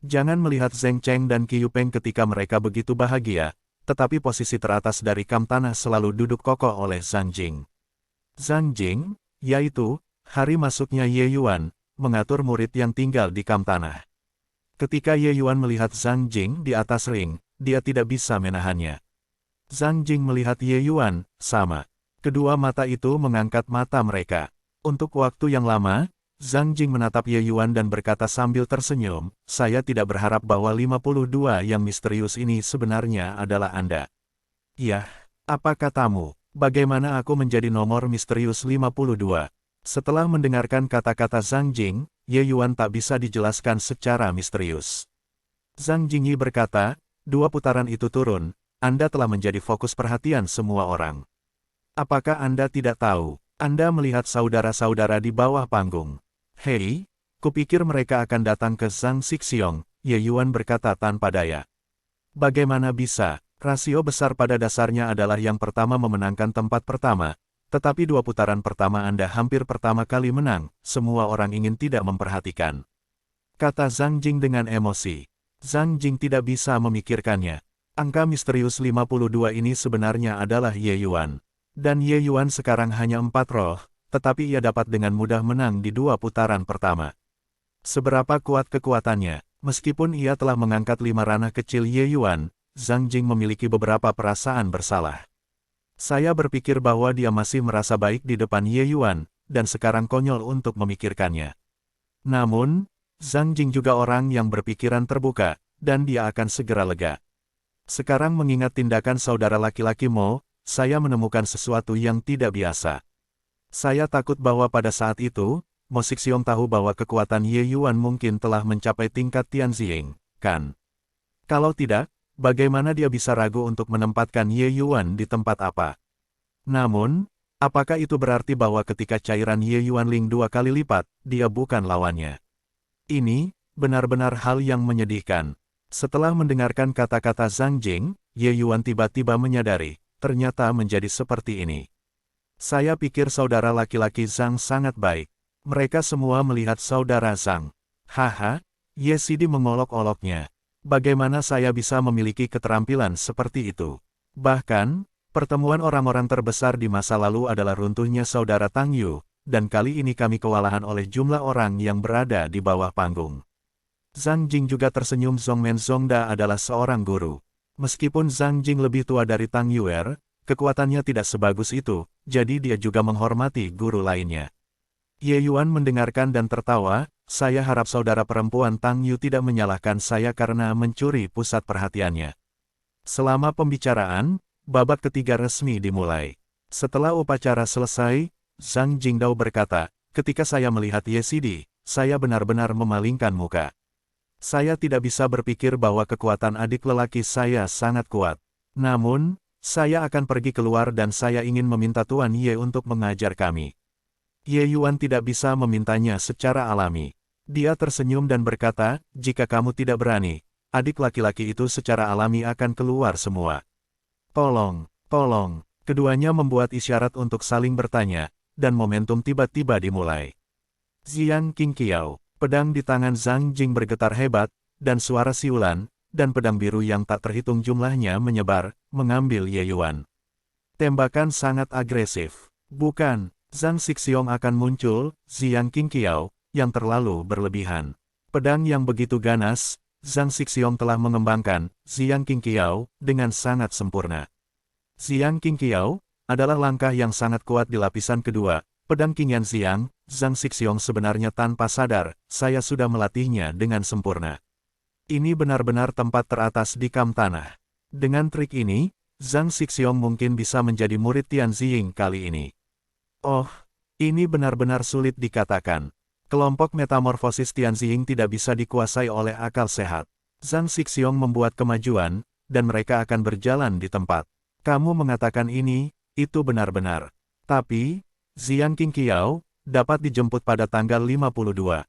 Jangan melihat Zheng Cheng dan Qiu Peng ketika mereka begitu bahagia, tetapi posisi teratas dari kam tanah selalu duduk kokoh oleh Zhang Jing. Zhang Jing, yaitu, hari masuknya Ye Yuan, mengatur murid yang tinggal di kam tanah. Ketika Ye Yuan melihat Zhang Jing di atas ring, dia tidak bisa menahannya. Zhang Jing melihat Ye Yuan, sama. Kedua mata itu mengangkat mata mereka. Untuk waktu yang lama, Zhang Jing menatap Ye Yuan dan berkata sambil tersenyum, saya tidak berharap bahwa 52 yang misterius ini sebenarnya adalah Anda. Yah, apa katamu? Bagaimana aku menjadi nomor misterius 52? Setelah mendengarkan kata-kata Zhang Jing, Ye Yuan tak bisa dijelaskan secara misterius. Zhang Jingyi berkata, 2 putaran itu turun, Anda telah menjadi fokus perhatian semua orang. Apakah Anda tidak tahu? Anda melihat saudara-saudara di bawah panggung. Hei, kupikir mereka akan datang ke Zhang Xixiong, Ye Yuan berkata tanpa daya. Bagaimana bisa? Rasio besar pada dasarnya adalah yang pertama memenangkan tempat pertama, tetapi 2 putaran pertama Anda hampir pertama kali menang, semua orang ingin tidak memperhatikan. Kata Zhang Jing dengan emosi. Zhang Jing tidak bisa memikirkannya. Angka misterius 52 ini sebenarnya adalah Ye Yuan. Dan Ye Yuan sekarang hanya 4 roh, tetapi ia dapat dengan mudah menang di 2 putaran pertama. Seberapa kuat kekuatannya, meskipun ia telah mengangkat 5 ranah kecil Ye Yuan, Zhang Jing memiliki beberapa perasaan bersalah. Saya berpikir bahwa dia masih merasa baik di depan Ye Yuan, dan sekarang konyol untuk memikirkannya. Namun, Zhang Jing juga orang yang berpikiran terbuka, dan dia akan segera lega. Sekarang mengingat tindakan saudara laki-laki Mo, saya menemukan sesuatu yang tidak biasa. Saya takut bahwa pada saat itu, Mo Xixiong tahu bahwa kekuatan Ye Yuan mungkin telah mencapai tingkat Tianjing, kan? Kalau tidak, bagaimana dia bisa ragu untuk menempatkan Ye Yuan di tempat apa? Namun, apakah itu berarti bahwa ketika cairan Ye Yuan Ling 2 kali lipat, dia bukan lawannya? Ini, benar-benar hal yang menyedihkan. Setelah mendengarkan kata-kata Zhang Jing, Ye Yuan tiba-tiba menyadari, ternyata menjadi seperti ini. Saya pikir saudara laki-laki Zhang sangat baik. Mereka semua melihat saudara Zhang. Haha, Ye Sidi mengolok-oloknya. Bagaimana saya bisa memiliki keterampilan seperti itu? Bahkan, pertemuan orang-orang terbesar di masa lalu adalah runtuhnya saudara Tang Yu, dan kali ini kami kewalahan oleh jumlah orang yang berada di bawah panggung. Zhang Jing juga tersenyum. Zhongmen Zhongda adalah seorang guru. Meskipun Zhang Jing lebih tua dari Tang Yuer, kekuatannya tidak sebagus itu, jadi dia juga menghormati guru lainnya. Ye Yuan mendengarkan dan tertawa, saya harap saudara perempuan Tang Yu tidak menyalahkan saya karena mencuri pusat perhatiannya. Selama pembicaraan, babak ketiga resmi dimulai. Setelah upacara selesai, Zhang Jingdao berkata, ketika saya melihat Ye Sidi, saya benar-benar memalingkan muka. Saya tidak bisa berpikir bahwa kekuatan adik lelaki saya sangat kuat. Namun, saya akan pergi keluar dan saya ingin meminta Tuan Ye untuk mengajar kami. Ye Yuan tidak bisa memintanya secara alami. Dia tersenyum dan berkata, jika kamu tidak berani, adik laki-laki itu secara alami akan keluar semua. Tolong, tolong. Keduanya membuat isyarat untuk saling bertanya, dan momentum tiba-tiba dimulai. Ziyan Qingqiao, pedang di tangan Zhang Jing bergetar hebat, dan suara siulan, dan pedang biru yang tak terhitung jumlahnya menyebar, mengambil Ye Yuan. Tembakan sangat agresif. Bukan, Zhang Xixiong akan muncul, Ziyan Qingqiao, yang terlalu berlebihan. Pedang yang begitu ganas, Zhang Xixiong telah mengembangkan, Ziyan Qingqiao, dengan sangat sempurna. Ziyan Qingqiao, adalah langkah yang sangat kuat di lapisan kedua, pedang Qingyan Xiang, Zhang Xixiong sebenarnya tanpa sadar, saya sudah melatihnya dengan sempurna. Ini benar-benar tempat teratas di kam tanah. Dengan trik ini, Zhang Xixiong mungkin bisa menjadi murid Tianjing kali ini. Oh, ini benar-benar sulit dikatakan. Kelompok metamorfosis Tianjing tidak bisa dikuasai oleh akal sehat. Zhang Xixiong membuat kemajuan, dan mereka akan berjalan di tempat. Kamu mengatakan ini, itu benar-benar. Tapi, Ziyan Qingqiao, dapat dijemput pada tanggal 52.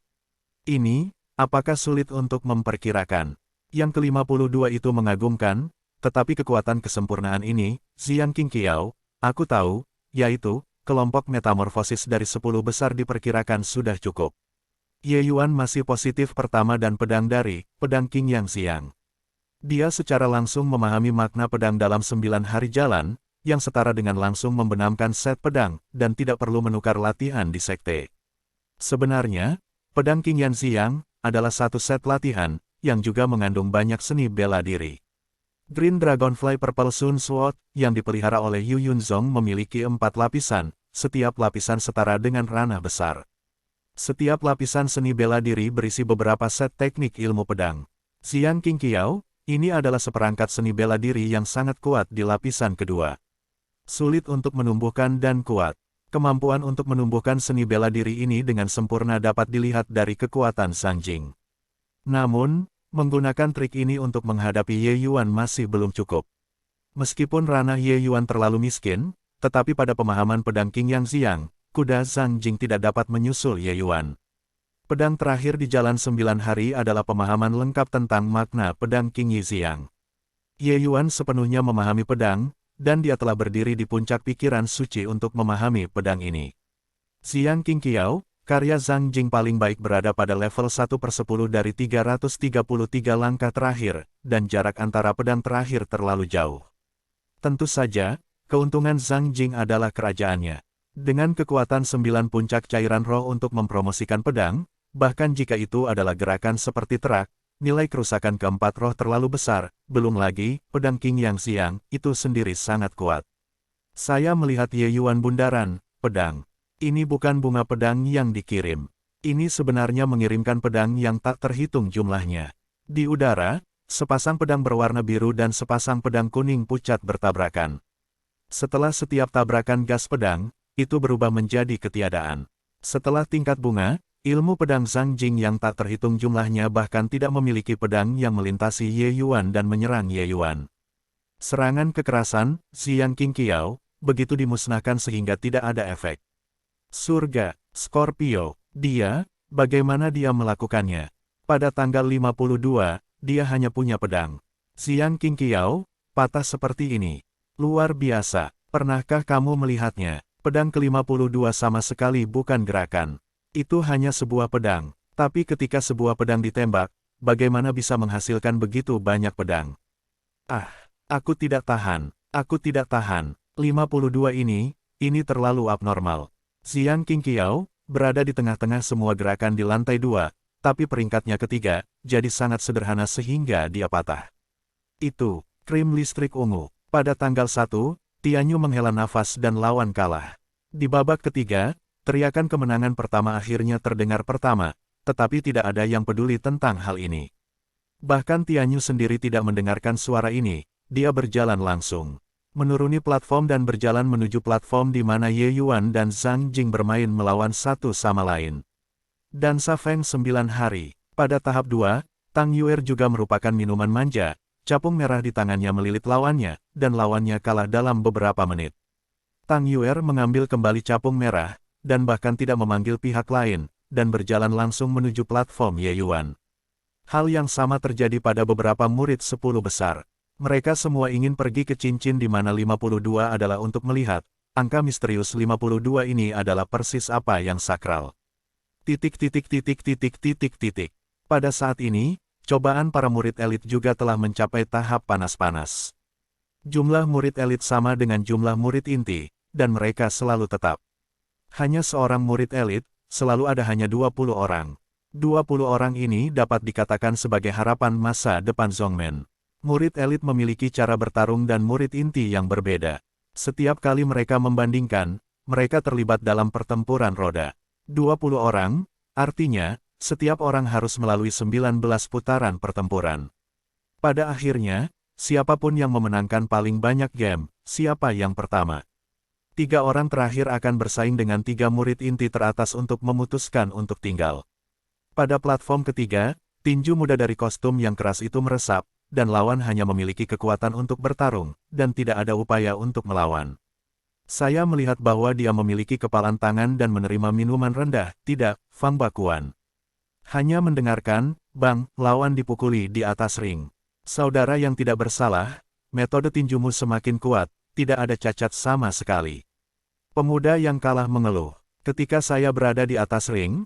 Ini, apakah sulit untuk memperkirakan? Yang ke-52 itu mengagumkan, tetapi kekuatan kesempurnaan ini, Ziyan Qingqiao, aku tahu, yaitu, kelompok metamorfosis dari 10 besar diperkirakan sudah cukup. Ye Yuan masih positif pertama dan pedang dari pedang Qing Yang Xiang. Dia secara langsung memahami makna pedang dalam 9 hari jalan, yang setara dengan langsung membenamkan set pedang, dan tidak perlu menukar latihan di sekte. Sebenarnya, pedang Qing Yang Xiang adalah satu set latihan, yang juga mengandung banyak seni bela diri. Green Dragonfly Purple Sun Sword, yang dipelihara oleh Yu Yunzong memiliki 4 lapisan, setiap lapisan setara dengan ranah besar. Setiap lapisan seni bela diri berisi beberapa set teknik ilmu pedang. Xiang Qingqiao, ini adalah seperangkat seni bela diri yang sangat kuat di lapisan kedua. Sulit untuk menumbuhkan dan kuat. Kemampuan untuk menumbuhkan seni bela diri ini dengan sempurna dapat dilihat dari kekuatan Zanjing. Namun, menggunakan trik ini untuk menghadapi Ye Yuan masih belum cukup. Meskipun ranah Ye Yuan terlalu miskin, tetapi pada pemahaman pedang Qing Yang Xiang, kuda Zanjing tidak dapat menyusul Ye Yuan. Pedang terakhir di jalan 9 hari adalah pemahaman lengkap tentang makna pedang Qing Yi Xiang. Ye Yuan sepenuhnya memahami pedang, dan dia telah berdiri di puncak pikiran suci untuk memahami pedang ini. Xiang Qingqiao, karya Zhang Jing paling baik berada pada level 1/10 dari 333 langkah terakhir, dan jarak antara pedang terakhir terlalu jauh. Tentu saja, keuntungan Zhang Jing adalah kerajaannya. Dengan kekuatan 9 puncak cairan roh untuk mempromosikan pedang, bahkan jika itu adalah gerakan seperti terak, nilai kerusakan keempat roh terlalu besar, belum lagi, pedang Qing Yang Xiang, itu sendiri sangat kuat. Saya melihat Ye Yuan bundaran, pedang. Ini bukan bunga pedang yang dikirim. Ini sebenarnya mengirimkan pedang yang tak terhitung jumlahnya. Di udara, sepasang pedang berwarna biru dan sepasang pedang kuning pucat bertabrakan. Setelah setiap tabrakan gas pedang, itu berubah menjadi ketiadaan. Setelah tingkat bunga, ilmu pedang Zhang Jing yang tak terhitung jumlahnya bahkan tidak memiliki pedang yang melintasi Ye Yuan dan menyerang Ye Yuan. Serangan kekerasan, Xiang Qingqiao, begitu dimusnahkan sehingga tidak ada efek. Surga, Scorpio, bagaimana dia melakukannya? Pada tanggal 52, dia hanya punya pedang. Xiang Qingqiao, patah seperti ini. Luar biasa, pernahkah kamu melihatnya? Pedang ke-52 sama sekali bukan gerakan. Itu hanya sebuah pedang. Tapi ketika sebuah pedang ditembak, bagaimana bisa menghasilkan begitu banyak pedang? Ah, aku tidak tahan. 52 ini terlalu abnormal. Xiang Qingqiao berada di tengah-tengah semua gerakan di lantai 2, tapi peringkatnya ketiga, jadi sangat sederhana sehingga dia patah. Itu, krim listrik ungu. Pada tanggal 1, Tianyu menghela nafas dan lawan kalah. Di babak ketiga, teriakan kemenangan pertama akhirnya terdengar pertama, tetapi tidak ada yang peduli tentang hal ini. Bahkan Tianyu sendiri tidak mendengarkan suara ini, dia berjalan langsung. Menuruni platform dan berjalan menuju platform di mana Ye Yuan dan Zhang Jing bermain melawan satu sama lain. Dansa Feng 9 hari. Pada tahap 2, Tang Yuer juga merupakan minuman manja, capung merah di tangannya melilit lawannya, dan lawannya kalah dalam beberapa menit. Tang Yuer mengambil kembali capung merah, dan bahkan tidak memanggil pihak lain, dan berjalan langsung menuju platform Ye Yuan. Hal yang sama terjadi pada beberapa murid 10 besar. Mereka semua ingin pergi ke cincin di mana 52 adalah untuk melihat, angka misterius 52 ini adalah persis apa yang sakral. Pada saat ini, cobaan para murid elit juga telah mencapai tahap panas-panas. Jumlah murid elit sama dengan jumlah murid inti, dan mereka selalu tetap. Hanya seorang murid elit, selalu ada hanya 20 orang. 20 orang ini dapat dikatakan sebagai harapan masa depan Zhongmen. Murid elit memiliki cara bertarung dan murid inti yang berbeda. Setiap kali mereka membandingkan, mereka terlibat dalam pertempuran roda. 20 orang, artinya, setiap orang harus melalui 19 putaran pertempuran. Pada akhirnya, siapapun yang memenangkan paling banyak game, siapa yang pertama. 3 orang terakhir akan bersaing dengan 3 murid inti teratas untuk memutuskan untuk tinggal. Pada platform ketiga, tinju muda dari kostum yang keras itu meresap, dan lawan hanya memiliki kekuatan untuk bertarung, dan tidak ada upaya untuk melawan. Saya melihat bahwa dia memiliki kepalan tangan dan menerima minuman rendah, tidak, Fang Bakuan. Hanya mendengarkan, bang, lawan dipukuli di atas ring. Saudara yang tidak bersalah, metode tinjumu semakin kuat, tidak ada cacat sama sekali. Pemuda yang kalah mengeluh. Ketika saya berada di atas ring,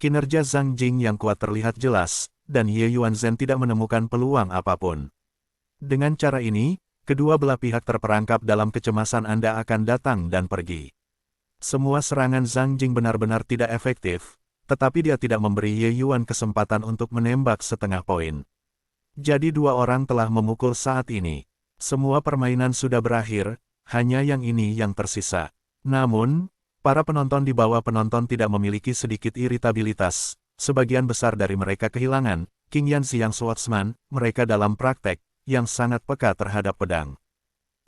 Kinerja Zhang Jing yang kuat terlihat jelas, dan Ye Yuanzhen tidak menemukan peluang apapun. Dengan cara ini, kedua belah pihak terperangkap dalam kecemasan Anda akan datang dan pergi. Semua serangan Zhang Jing benar-benar tidak efektif, tetapi dia tidak memberi Ye Yuan kesempatan untuk menembak setengah poin. Jadi dua orang telah memukul saat ini. Semua permainan sudah berakhir, hanya yang ini yang tersisa. Namun, para penonton di bawah penonton tidak memiliki sedikit iritabilitas. Sebagian besar dari mereka kehilangan King Yanzi yang swordsman, mereka dalam praktek, yang sangat peka terhadap pedang.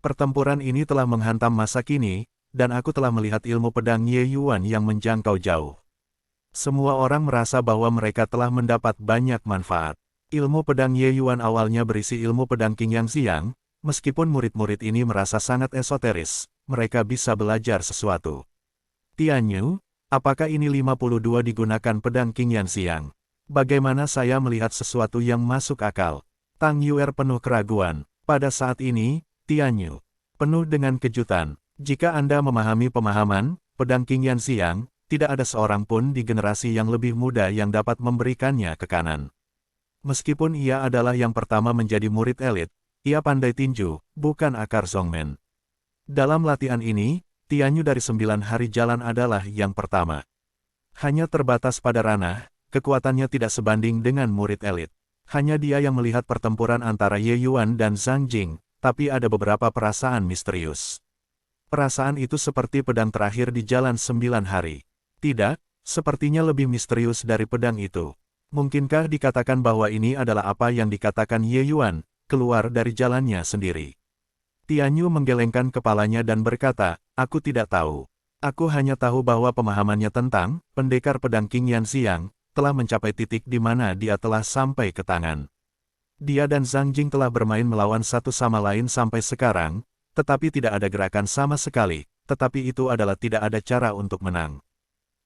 Pertempuran ini telah menghantam masa kini, dan aku telah melihat ilmu pedang Ye Yuan yang menjangkau jauh. Semua orang merasa bahwa mereka telah mendapat banyak manfaat. Ilmu pedang Ye Yuan awalnya berisi ilmu pedang King Yanzi, meskipun murid-murid ini merasa sangat esoteris, mereka bisa belajar sesuatu. Tianyu, apakah ini 52 digunakan pedang King Yanzi? Bagaimana saya melihat sesuatu yang masuk akal? Tang Yuer penuh keraguan. Pada saat ini, Tianyu penuh dengan kejutan. Jika Anda memahami pemahaman pedang King Yanzi, tidak ada seorang pun di generasi yang lebih muda yang dapat memberikannya ke kanan. Meskipun ia adalah yang pertama menjadi murid elit, ia pandai tinju, bukan akar Zongmen. Dalam latihan ini, Tianyu dari 9 hari jalan adalah yang pertama. Hanya terbatas pada ranah, kekuatannya tidak sebanding dengan murid elit. Hanya dia yang melihat pertempuran antara Ye Yuan dan Zhang Jing, tapi ada beberapa perasaan misterius. Perasaan itu seperti pedang terakhir di jalan 9 hari. Tidak, sepertinya lebih misterius dari pedang itu. Mungkinkah dikatakan bahwa ini adalah apa yang dikatakan Ye Yuan, keluar dari jalannya sendiri? Tianyu menggelengkan kepalanya dan berkata, aku tidak tahu. Aku hanya tahu bahwa pemahamannya tentang pendekar pedang King Yanzi telah mencapai titik di mana dia telah sampai ke tangan. Dia dan Zhang Jing telah bermain melawan satu sama lain sampai sekarang, tetapi tidak ada gerakan sama sekali, tetapi itu adalah tidak ada cara untuk menang.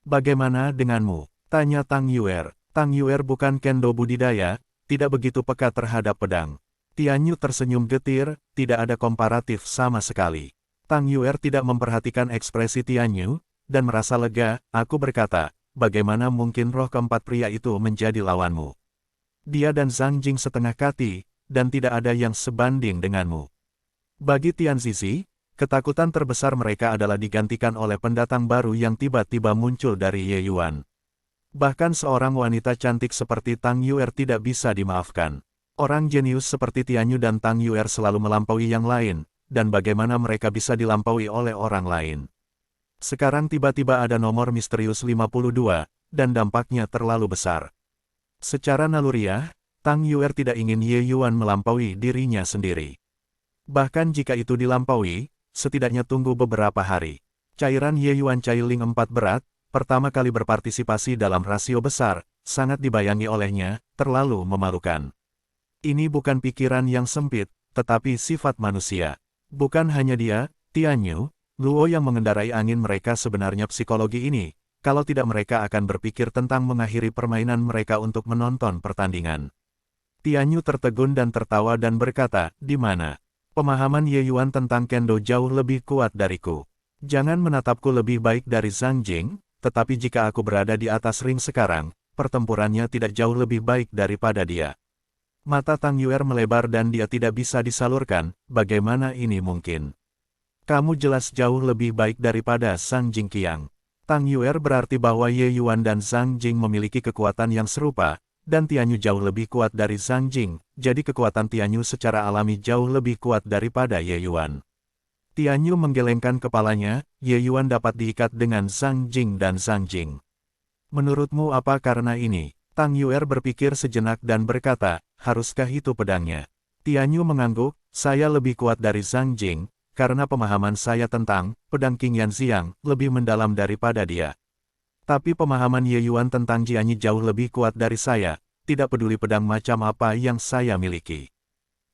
Bagaimana denganmu? Tanya Tang Yuer. Tang Yuer bukan kendo budidaya, tidak begitu peka terhadap pedang. Tianyu tersenyum getir, tidak ada komparatif sama sekali. Tang Yuer tidak memperhatikan ekspresi Tianyu, dan merasa lega. Aku berkata, bagaimana mungkin roh keempat pria itu menjadi lawanmu? Dia dan Zhang Jing setengah kati, dan tidak ada yang sebanding denganmu. Bagi Tian Zizi, ketakutan terbesar mereka adalah digantikan oleh pendatang baru yang tiba-tiba muncul dari Ye Yuan. Bahkan seorang wanita cantik seperti Tang Yuer tidak bisa dimaafkan. Orang jenius seperti Tianyu dan Tang Yuer selalu melampaui yang lain, dan bagaimana mereka bisa dilampaui oleh orang lain. Sekarang tiba-tiba ada nomor misterius 52, dan dampaknya terlalu besar. Secara naluriah, Tang Yuer tidak ingin Ye Yuan melampaui dirinya sendiri. Bahkan jika itu dilampaui, setidaknya tunggu beberapa hari. Cairan Ye Yuan Cailing 4 berat, pertama kali berpartisipasi dalam rasio besar, sangat dibayangi olehnya, terlalu memalukan. Ini bukan pikiran yang sempit, tetapi sifat manusia. Bukan hanya dia, Tianyu, Luo yang mengendarai angin mereka sebenarnya psikologi ini, kalau tidak mereka akan berpikir tentang mengakhiri permainan mereka untuk menonton pertandingan. Tianyu tertegun dan tertawa dan berkata, di mana? Pemahaman Ye Yuan tentang kendo jauh lebih kuat dariku. Jangan menatapku lebih baik dari Zhang Jing, tetapi jika aku berada di atas ring sekarang, pertempurannya tidak jauh lebih baik daripada dia. Mata Tang Yuer melebar dan dia tidak bisa disalurkan, bagaimana ini mungkin? Kamu jelas jauh lebih baik daripada Zhang Jing Qiang. Tang Yuer berarti bahwa Ye Yuan dan Zhang Jing memiliki kekuatan yang serupa, dan Tianyu jauh lebih kuat dari Zhang Jing, jadi kekuatan Tianyu secara alami jauh lebih kuat daripada Ye Yuan. Tianyu menggelengkan kepalanya, Ye Yuan dapat diikat dengan Zhang Jing dan Zhang Jing. Menurutmu apa karena ini? Tang Yuer berpikir sejenak dan berkata, haruskah itu pedangnya? Tianyu mengangguk, saya lebih kuat dari Zhang Jing, karena pemahaman saya tentang pedang King Yanzi lebih mendalam daripada dia. Tapi pemahaman Ye Yuan tentang Jianyi jauh lebih kuat dari saya, tidak peduli pedang macam apa yang saya miliki.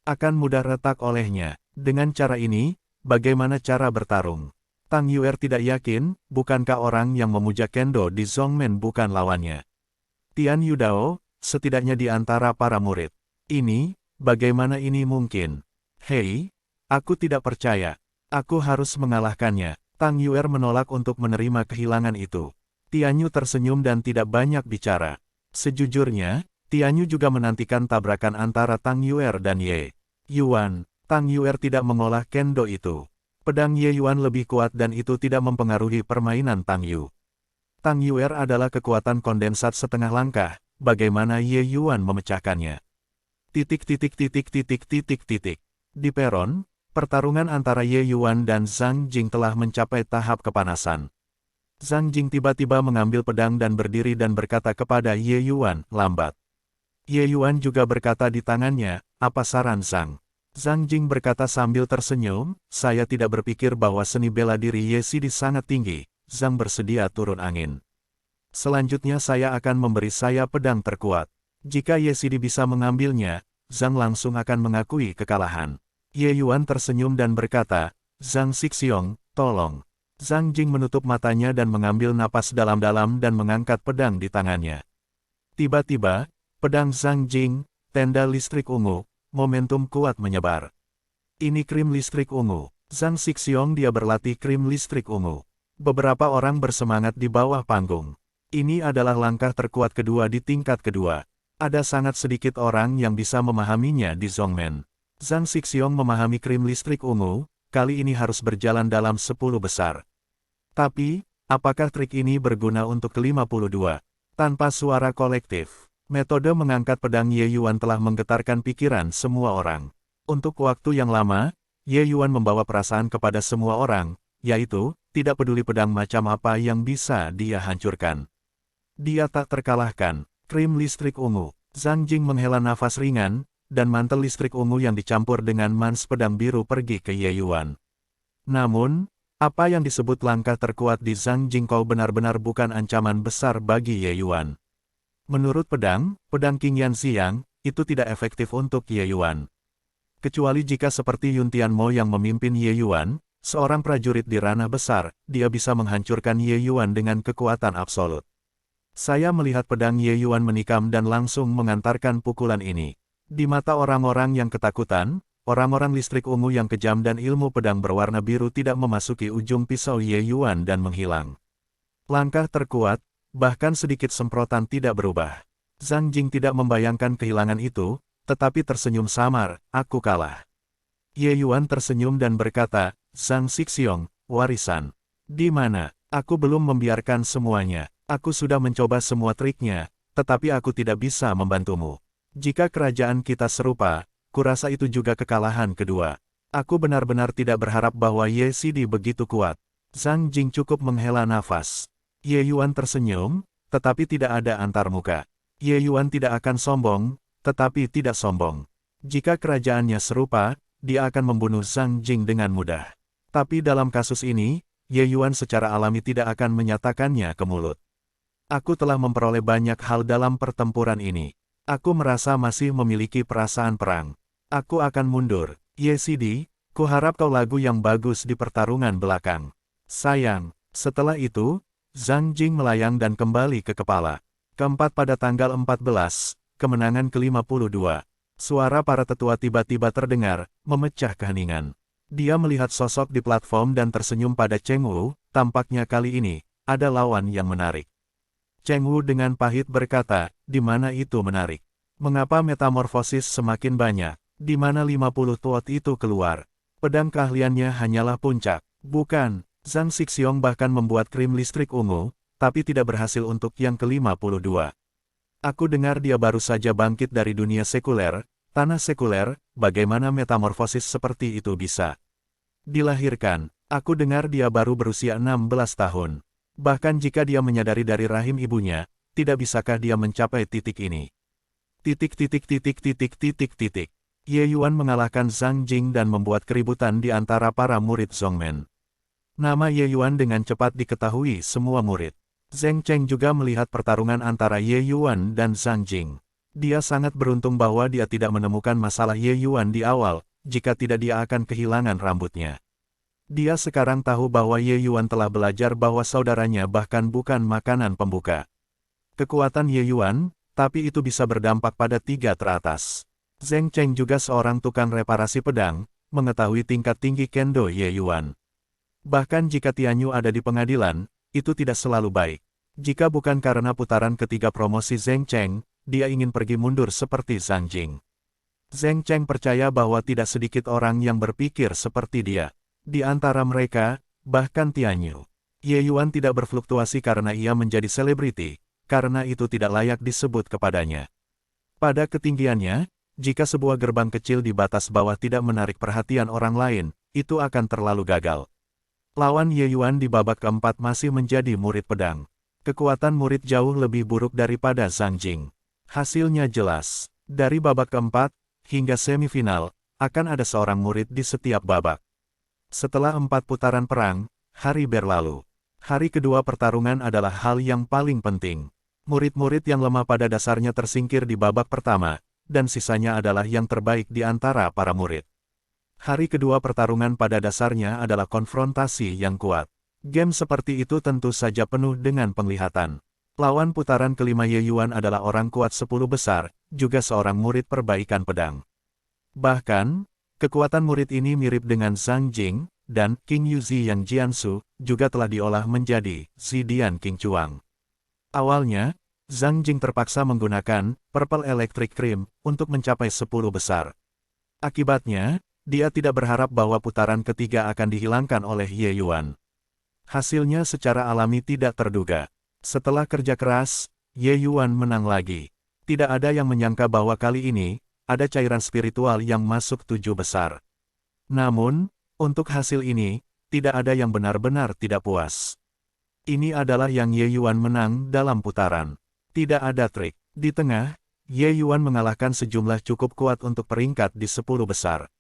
Akan mudah retak olehnya. Dengan cara ini, bagaimana cara bertarung? Tang Yuer tidak yakin, bukankah orang yang memuja kendo di Zongmen bukan lawannya? Tian Yudao, setidaknya di antara para murid. Ini, bagaimana ini mungkin? Hei, aku tidak percaya. Aku harus mengalahkannya. Tang Yuer menolak untuk menerima kehilangan itu. Tianyu tersenyum dan tidak banyak bicara. Sejujurnya, Tianyu juga menantikan tabrakan antara Tang Yuer dan Ye Yuan. Tang Yuer tidak mengolah kendo itu. Pedang Ye Yuan lebih kuat dan itu tidak mempengaruhi permainan Tang Yu. Tang Yuer adalah kekuatan kondensat setengah langkah, bagaimana Ye Yuan memecahkannya. Di peron, pertarungan antara Ye Yuan dan Zhang Jing telah mencapai tahap kepanasan. Zhang Jing tiba-tiba mengambil pedang dan berdiri dan berkata kepada Ye Yuan, lambat. Ye Yuan juga berkata di tangannya, apa saran Zhang? Zhang Jing berkata sambil tersenyum, saya tidak berpikir bahwa seni bela diri Ye Sidi sangat tinggi. Zhang bersedia turun angin. Selanjutnya saya akan memberi saya pedang terkuat. Jika Ye Sidi bisa mengambilnya, Zhang langsung akan mengakui kekalahan. Ye Yuan tersenyum dan berkata, Zhang Xixiong, tolong. Zhang Jing menutup matanya dan mengambil napas dalam-dalam dan mengangkat pedang di tangannya. Tiba-tiba, pedang Zhang Jing, tenda listrik ungu, momentum kuat menyebar. Ini krim listrik ungu. Zhang Xixiong dia berlatih krim listrik ungu. Beberapa orang bersemangat di bawah panggung. Ini adalah langkah terkuat kedua di tingkat kedua. Ada sangat sedikit orang yang bisa memahaminya di Zhongmen. Zhang Xixiong memahami krim listrik ungu, kali ini harus berjalan dalam 10 besar. Tapi, apakah trik ini berguna untuk ke-52? Tanpa suara kolektif, metode mengangkat pedang Ye Yuan telah menggetarkan pikiran semua orang. Untuk waktu yang lama, Ye Yuan membawa perasaan kepada semua orang, yaitu, tidak peduli pedang macam apa yang bisa dia hancurkan. Dia tak terkalahkan. Krim listrik ungu. Zhang Jing menghela nafas ringan, dan mantel listrik ungu yang dicampur dengan mans pedang biru pergi ke Ye Yuan. Namun, apa yang disebut langkah terkuat di Zhang Jingkou benar-benar bukan ancaman besar bagi Ye Yuan. Menurut pedang King Yan Xiang, itu tidak efektif untuk Ye Yuan. Kecuali jika seperti Yun Tianmo yang memimpin Ye Yuan, seorang prajurit di ranah besar, dia bisa menghancurkan Ye Yuan dengan kekuatan absolut. Saya melihat pedang Ye Yuan menikam dan langsung mengantarkan pukulan ini. Di mata orang-orang yang ketakutan, orang-orang listrik ungu yang kejam dan ilmu pedang berwarna biru tidak memasuki ujung pisau Ye Yuan dan menghilang. Langkah terkuat, bahkan sedikit semprotan tidak berubah. Zhang Jing tidak membayangkan kehilangan itu, tetapi tersenyum samar, aku kalah. Ye Yuan tersenyum dan berkata, Zhang Xixiong, warisan. Di mana? Aku belum membiarkan semuanya. Aku sudah mencoba semua triknya, tetapi aku tidak bisa membantumu. Jika kerajaan kita serupa, kurasa itu juga kekalahan kedua. Aku benar-benar tidak berharap bahwa Ye Sidi begitu kuat. Zhang Jing cukup menghela nafas. Ye Yuan tersenyum, tetapi tidak ada antarmuka. Ye Yuan tidak akan sombong, tetapi tidak sombong. Jika kerajaannya serupa, dia akan membunuh Zhang Jing dengan mudah. Tapi dalam kasus ini, Ye Yuan secara alami tidak akan menyatakannya ke mulut. Aku telah memperoleh banyak hal dalam pertempuran ini. Aku merasa masih memiliki perasaan perang. Aku akan mundur. Ye Sidi, kuharap kau lagu yang bagus di pertarungan belakang. Sayang. Setelah itu, Zhang Jing melayang dan kembali ke kepala. Keempat pada tanggal 14, kemenangan ke-52. Suara para tetua tiba-tiba terdengar, memecah keheningan. Dia melihat sosok di platform dan tersenyum pada Cheng Wu, tampaknya kali ini, ada lawan yang menarik. Cheng Wu dengan pahit berkata, di mana itu menarik? Mengapa metamorfosis semakin banyak? Di mana 50 tuat itu keluar? Pedang keahliannya hanyalah puncak. Bukan, Zhang Xixiong bahkan membuat krim listrik ungu, tapi tidak berhasil untuk yang ke-52. Aku dengar dia baru saja bangkit dari dunia sekuler, tanah sekuler, bagaimana metamorfosis seperti itu bisa dilahirkan? Aku dengar dia baru berusia 16 tahun. Bahkan jika dia menyadari dari rahim ibunya, tidak bisakah dia mencapai titik ini? Ye Yuan mengalahkan Zhang Jing dan membuat keributan di antara para murid Zhongmen. Nama Ye Yuan dengan cepat diketahui semua murid. Zheng Cheng juga melihat pertarungan antara Ye Yuan dan Zhang Jing. Dia sangat beruntung bahwa dia tidak menemukan masalah Ye Yuan di awal, jika tidak dia akan kehilangan rambutnya. Dia sekarang tahu bahwa Ye Yuan telah belajar bahwa saudaranya bahkan bukan makanan pembuka. Kekuatan Ye Yuan, tapi itu bisa berdampak pada 3 teratas. Zheng Cheng juga seorang tukang reparasi pedang, mengetahui tingkat tinggi kendo Ye Yuan. Bahkan jika Tianyu ada di pengadilan, itu tidak selalu baik. Jika bukan karena putaran ketiga promosi Zheng Cheng, dia ingin pergi mundur seperti Zhang Jing. Zheng Cheng percaya bahwa tidak sedikit orang yang berpikir seperti dia. Di antara mereka, bahkan Tianyu. Ye Yuan tidak berfluktuasi karena ia menjadi selebriti, karena itu tidak layak disebut kepadanya. Pada ketinggiannya, jika sebuah gerbang kecil di batas bawah tidak menarik perhatian orang lain, itu akan terlalu gagal. Lawan Ye Yuan di babak keempat masih menjadi murid pedang. Kekuatan murid jauh lebih buruk daripada Zhang Jing. Hasilnya jelas. Dari babak keempat, hingga semifinal, akan ada seorang murid di setiap babak. Setelah 4 putaran perang, hari berlalu. Hari kedua pertarungan adalah hal yang paling penting. Murid-murid yang lemah pada dasarnya tersingkir di babak pertama, dan sisanya adalah yang terbaik di antara para murid. Hari kedua pertarungan pada dasarnya adalah konfrontasi yang kuat. Game seperti itu tentu saja penuh dengan penglihatan. Lawan putaran kelima Ye Yuan adalah orang kuat 10 besar, juga seorang murid perbaikan pedang. Bahkan, kekuatan murid ini mirip dengan Zhang Jing, dan King Yuzi yang Jiansu, juga telah diolah menjadi Zidian King Chuang. Awalnya, Zhang Jing terpaksa menggunakan Purple Electric Cream untuk mencapai 10 besar. Akibatnya, dia tidak berharap bahwa putaran ketiga akan dihilangkan oleh Ye Yuan. Hasilnya secara alami tidak terduga. Setelah kerja keras, Ye Yuan menang lagi. Tidak ada yang menyangka bahwa kali ini, ada cairan spiritual yang masuk 7 besar. Namun, untuk hasil ini, tidak ada yang benar-benar tidak puas. Ini adalah yang Ye Yuan menang dalam putaran. Tidak ada trik. Di tengah, Ye Yuan mengalahkan sejumlah cukup kuat untuk peringkat di 10 besar.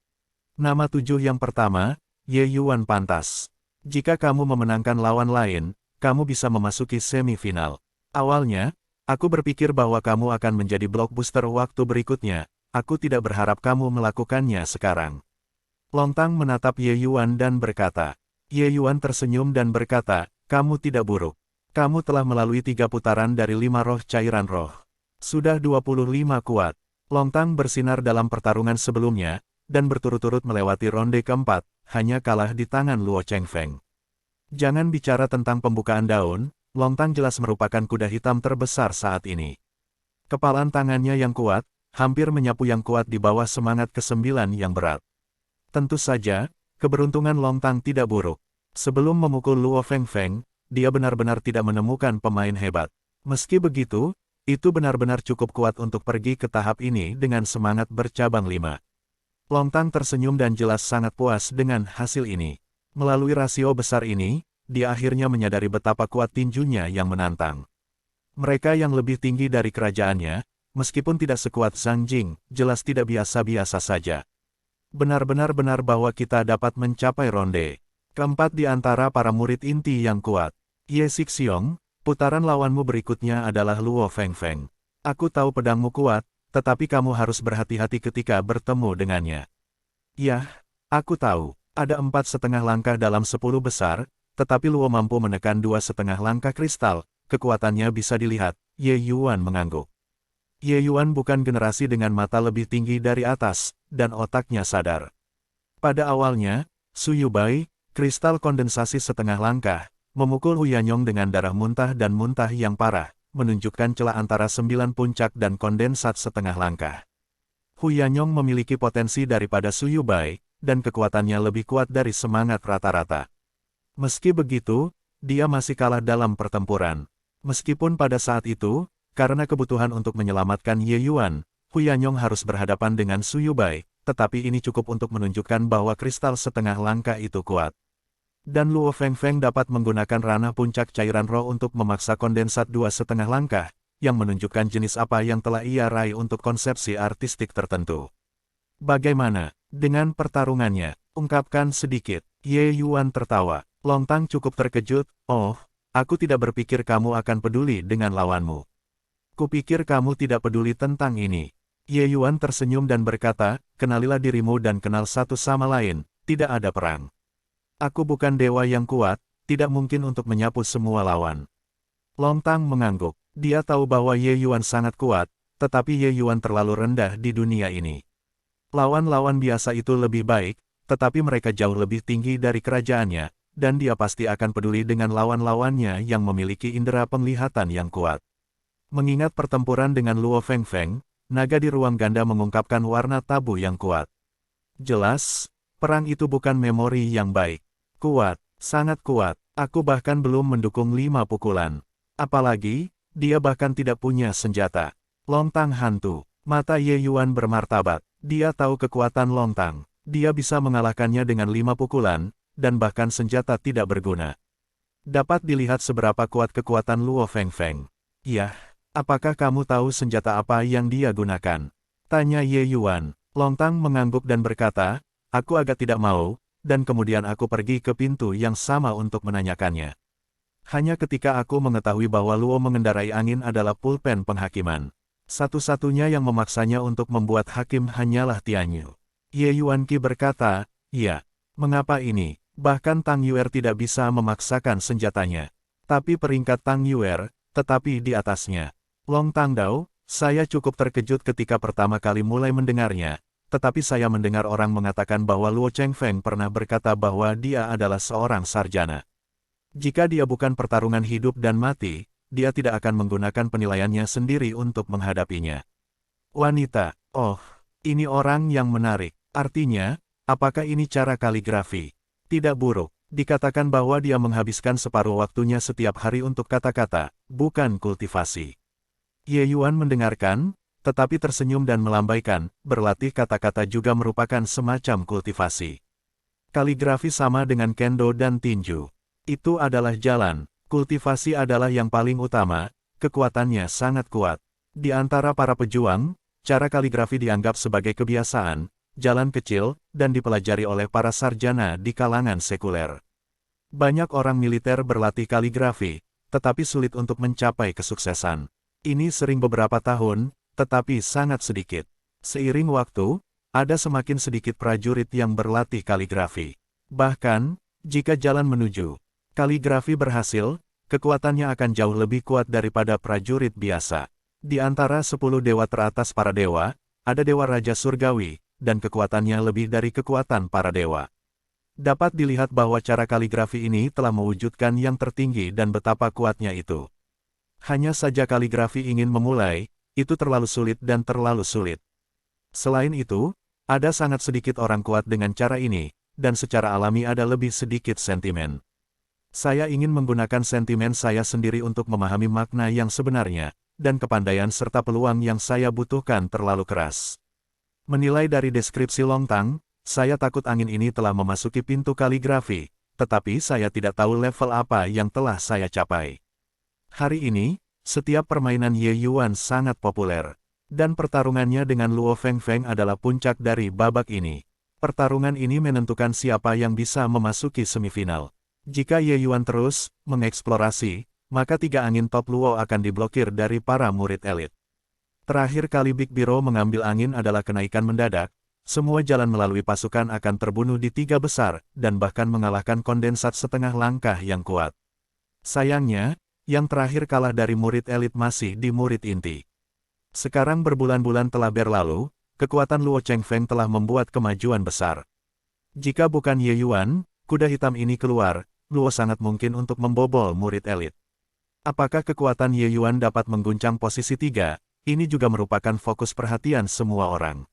Nama 7 yang pertama, Ye Yuan pantas. Jika kamu memenangkan lawan lain, kamu bisa memasuki semifinal. Awalnya, aku berpikir bahwa kamu akan menjadi blockbuster waktu berikutnya. Aku tidak berharap kamu melakukannya sekarang. Long Tang menatap Ye Yuan dan berkata. Ye Yuan tersenyum dan berkata, kamu tidak buruk. Kamu telah melalui 3 putaran dari 5 roh cairan roh. Sudah 25 kuat. Long Tang bersinar dalam pertarungan sebelumnya, dan berturut-turut melewati ronde keempat, hanya kalah di tangan Luo Chengfeng. Jangan bicara tentang pembukaan daun, Long Tang jelas merupakan kuda hitam terbesar saat ini. Kepalan tangannya yang kuat, hampir menyapu yang kuat di bawah semangat ke-9 yang berat. Tentu saja, keberuntungan Long Tang tidak buruk. Sebelum memukul Luo Fengfeng, dia benar-benar tidak menemukan pemain hebat. Meski begitu, itu benar-benar cukup kuat untuk pergi ke tahap ini dengan semangat bercabang 5. Long Tang tersenyum dan jelas sangat puas dengan hasil ini. Melalui rasio besar ini, dia akhirnya menyadari betapa kuat tinjunya yang menantang. Mereka yang lebih tinggi dari kerajaannya, meskipun tidak sekuat Zhang Jing, jelas tidak biasa-biasa saja. Benar-benar bahwa kita dapat mencapai ronde keempat di antara para murid inti yang kuat. Ye Xixiong, putaran lawanmu berikutnya adalah Luo Fengfeng. Aku tahu pedangmu kuat, tetapi kamu harus berhati-hati ketika bertemu dengannya. Yah, aku tahu, ada 4,5 langkah dalam 10 besar, tetapi Luo mampu menekan 2,5 langkah kristal, kekuatannya bisa dilihat, Ye Yuan mengangguk. Ye Yuan bukan generasi dengan mata lebih tinggi dari atas, dan otaknya sadar. Pada awalnya, Su Yubai, kristal kondensasi setengah langkah, memukul Hu Yanyong dengan darah muntah dan muntah yang parah, menunjukkan celah antara 9 puncak dan kondensat setengah langkah. Hu Yanyong memiliki potensi daripada Su Yubai, dan kekuatannya lebih kuat dari semangat rata-rata. Meski begitu, dia masih kalah dalam pertempuran. Meskipun pada saat itu, karena kebutuhan untuk menyelamatkan Ye Yuan, Hu Yanyong harus berhadapan dengan Su Yubai, tetapi ini cukup untuk menunjukkan bahwa kristal setengah langkah itu kuat. Dan Luo Fengfeng dapat menggunakan ranah puncak cairan roh untuk memaksa kondensat 2,5 langkah, yang menunjukkan jenis apa yang telah ia raih untuk konsepsi artistik tertentu. Bagaimana dengan pertarungannya? Ungkapkan sedikit. Ye Yuan tertawa. Long Tang cukup terkejut. Oh, aku tidak berpikir kamu akan peduli dengan lawanmu. Kupikir kamu tidak peduli tentang ini. Ye Yuan tersenyum dan berkata, kenalilah dirimu dan kenal satu sama lain, tidak ada perang. Aku bukan dewa yang kuat, tidak mungkin untuk menyapu semua lawan. Long Tang mengangguk. Dia tahu bahwa Ye Yuan sangat kuat, tetapi Ye Yuan terlalu rendah di dunia ini. Lawan-lawan biasa itu lebih baik, tetapi mereka jauh lebih tinggi dari kerajaannya, dan dia pasti akan peduli dengan lawan-lawannya yang memiliki indera penglihatan yang kuat. Mengingat pertempuran dengan Luo Fengfeng, naga di ruang ganda mengungkapkan warna tabu yang kuat. Jelas, perang itu bukan memori yang baik. Kuat, sangat kuat. Aku bahkan belum mendukung 5 pukulan. Apalagi, dia bahkan tidak punya senjata. Lontang hantu. Mata Ye Yuan bermartabat. Dia tahu kekuatan Lontang. Dia bisa mengalahkannya dengan 5 pukulan, dan bahkan senjata tidak berguna. Dapat dilihat seberapa kuat kekuatan Luo Fengfeng. Yah, apakah kamu tahu senjata apa yang dia gunakan? Tanya Ye Yuan. Lontang mengangguk dan berkata, aku agak tidak mau, dan kemudian aku pergi ke pintu yang sama untuk menanyakannya. Hanya ketika aku mengetahui bahwa Luo mengendarai angin adalah pulpen penghakiman. Satu-satunya yang memaksanya untuk membuat hakim hanyalah Tianyu. Ye Yuanqi berkata, ya, mengapa ini? Bahkan Tang Yuer tidak bisa memaksakan senjatanya. Tapi peringkat Tang Yuer, tetapi di atasnya. Long Tangdao, saya cukup terkejut ketika pertama kali mulai mendengarnya, tetapi saya mendengar orang mengatakan bahwa Luo Chengfeng pernah berkata bahwa dia adalah seorang sarjana. Jika dia bukan pertarungan hidup dan mati, dia tidak akan menggunakan penilaiannya sendiri untuk menghadapinya. Wanita, oh, ini orang yang menarik. Artinya, apakah ini cara kaligrafi? Tidak buruk. Dikatakan bahwa dia menghabiskan separuh waktunya setiap hari untuk kata-kata, bukan kultivasi. Ye Yuan mendengarkan, tetapi tersenyum dan melambaikan, berlatih kata-kata juga merupakan semacam kultivasi. Kaligrafi sama dengan kendo dan tinju. Itu adalah jalan, kultivasi adalah yang paling utama, kekuatannya sangat kuat. Di antara para pejuang, cara kaligrafi dianggap sebagai kebiasaan, jalan kecil, dan dipelajari oleh para sarjana di kalangan sekuler. Banyak orang militer berlatih kaligrafi, tetapi sulit untuk mencapai kesuksesan. Ini sering beberapa tahun, tetapi sangat sedikit. Seiring waktu, ada semakin sedikit prajurit yang berlatih kaligrafi. Bahkan, jika jalan menuju kaligrafi berhasil, kekuatannya akan jauh lebih kuat daripada prajurit biasa. Di antara 10 dewa teratas para dewa, ada dewa Raja Surgawi, dan kekuatannya lebih dari kekuatan para dewa. Dapat dilihat bahwa cara kaligrafi ini telah mewujudkan yang tertinggi dan betapa kuatnya itu. Hanya saja kaligrafi ingin memulai, itu terlalu sulit dan terlalu sulit. Selain itu, ada sangat sedikit orang kuat dengan cara ini, dan secara alami ada lebih sedikit sentimen. Saya ingin menggunakan sentimen saya sendiri untuk memahami makna yang sebenarnya, dan kepandaian serta peluang yang saya butuhkan terlalu keras. Menilai dari deskripsi Lontang, saya takut angin ini telah memasuki pintu kaligrafi, tetapi saya tidak tahu level apa yang telah saya capai. Hari ini, setiap permainan Ye Yuan sangat populer, dan pertarungannya dengan Luo Fengfeng adalah puncak dari babak ini. Pertarungan ini menentukan siapa yang bisa memasuki semifinal. Jika Ye Yuan terus mengeksplorasi, maka 3 angin top Luo akan diblokir dari para murid elit. Terakhir kali Big Biro mengambil angin adalah kenaikan mendadak, semua jalan melalui pasukan akan terbunuh di 3 besar, dan bahkan mengalahkan kondensat setengah langkah yang kuat. Sayangnya, yang terakhir kalah dari murid elit masih di murid inti. Sekarang berbulan-bulan telah berlalu, kekuatan Luo Chengfeng telah membuat kemajuan besar. Jika bukan Ye Yuan, kuda hitam ini keluar, Luo sangat mungkin untuk membobol murid elit. Apakah kekuatan Ye Yuan dapat mengguncang posisi 3? Ini juga merupakan fokus perhatian semua orang.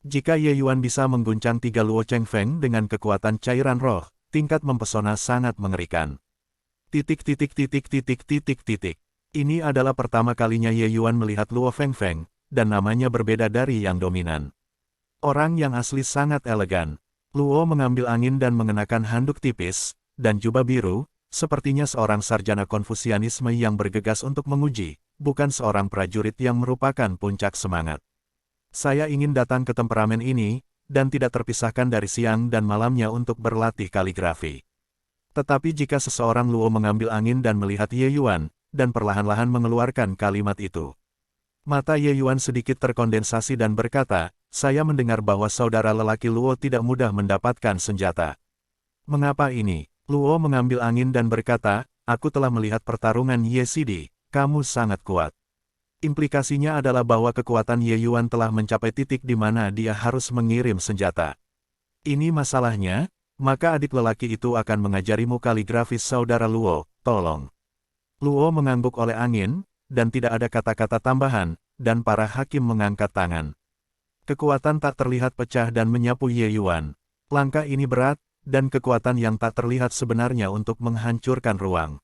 Jika Ye Yuan bisa mengguncang 3 Luo Chengfeng dengan kekuatan cairan roh, tingkat mempesona sangat mengerikan. Ini adalah pertama kalinya Ye Yuan melihat Luo Fengfeng, dan namanya berbeda dari yang dominan. Orang yang asli sangat elegan. Luo mengambil angin dan mengenakan handuk tipis, dan jubah biru, sepertinya seorang sarjana Konfusianisme yang bergegas untuk menguji, bukan seorang prajurit yang merupakan puncak semangat. Saya ingin datang ke temperamen ini, dan tidak terpisahkan dari siang dan malamnya untuk berlatih kaligrafi. Tetapi jika seseorang Luo mengambil angin dan melihat Ye Yuan, dan perlahan-lahan mengeluarkan kalimat itu. Mata Ye Yuan sedikit terkondensasi dan berkata, saya mendengar bahwa saudara lelaki Luo tidak mudah mendapatkan senjata. Mengapa ini? Luo mengambil angin dan berkata, aku telah melihat pertarungan Ye Sidi, kamu sangat kuat. Implikasinya adalah bahwa kekuatan Ye Yuan telah mencapai titik di mana dia harus mengirim senjata. Ini masalahnya, maka adik lelaki itu akan mengajarimu kaligrafis saudara Luo, tolong. Luo mengangguk oleh angin, dan tidak ada kata-kata tambahan, dan para hakim mengangkat tangan. Kekuatan tak terlihat pecah dan menyapu Ye Yuan. Langkah ini berat, dan kekuatan yang tak terlihat sebenarnya untuk menghancurkan ruang.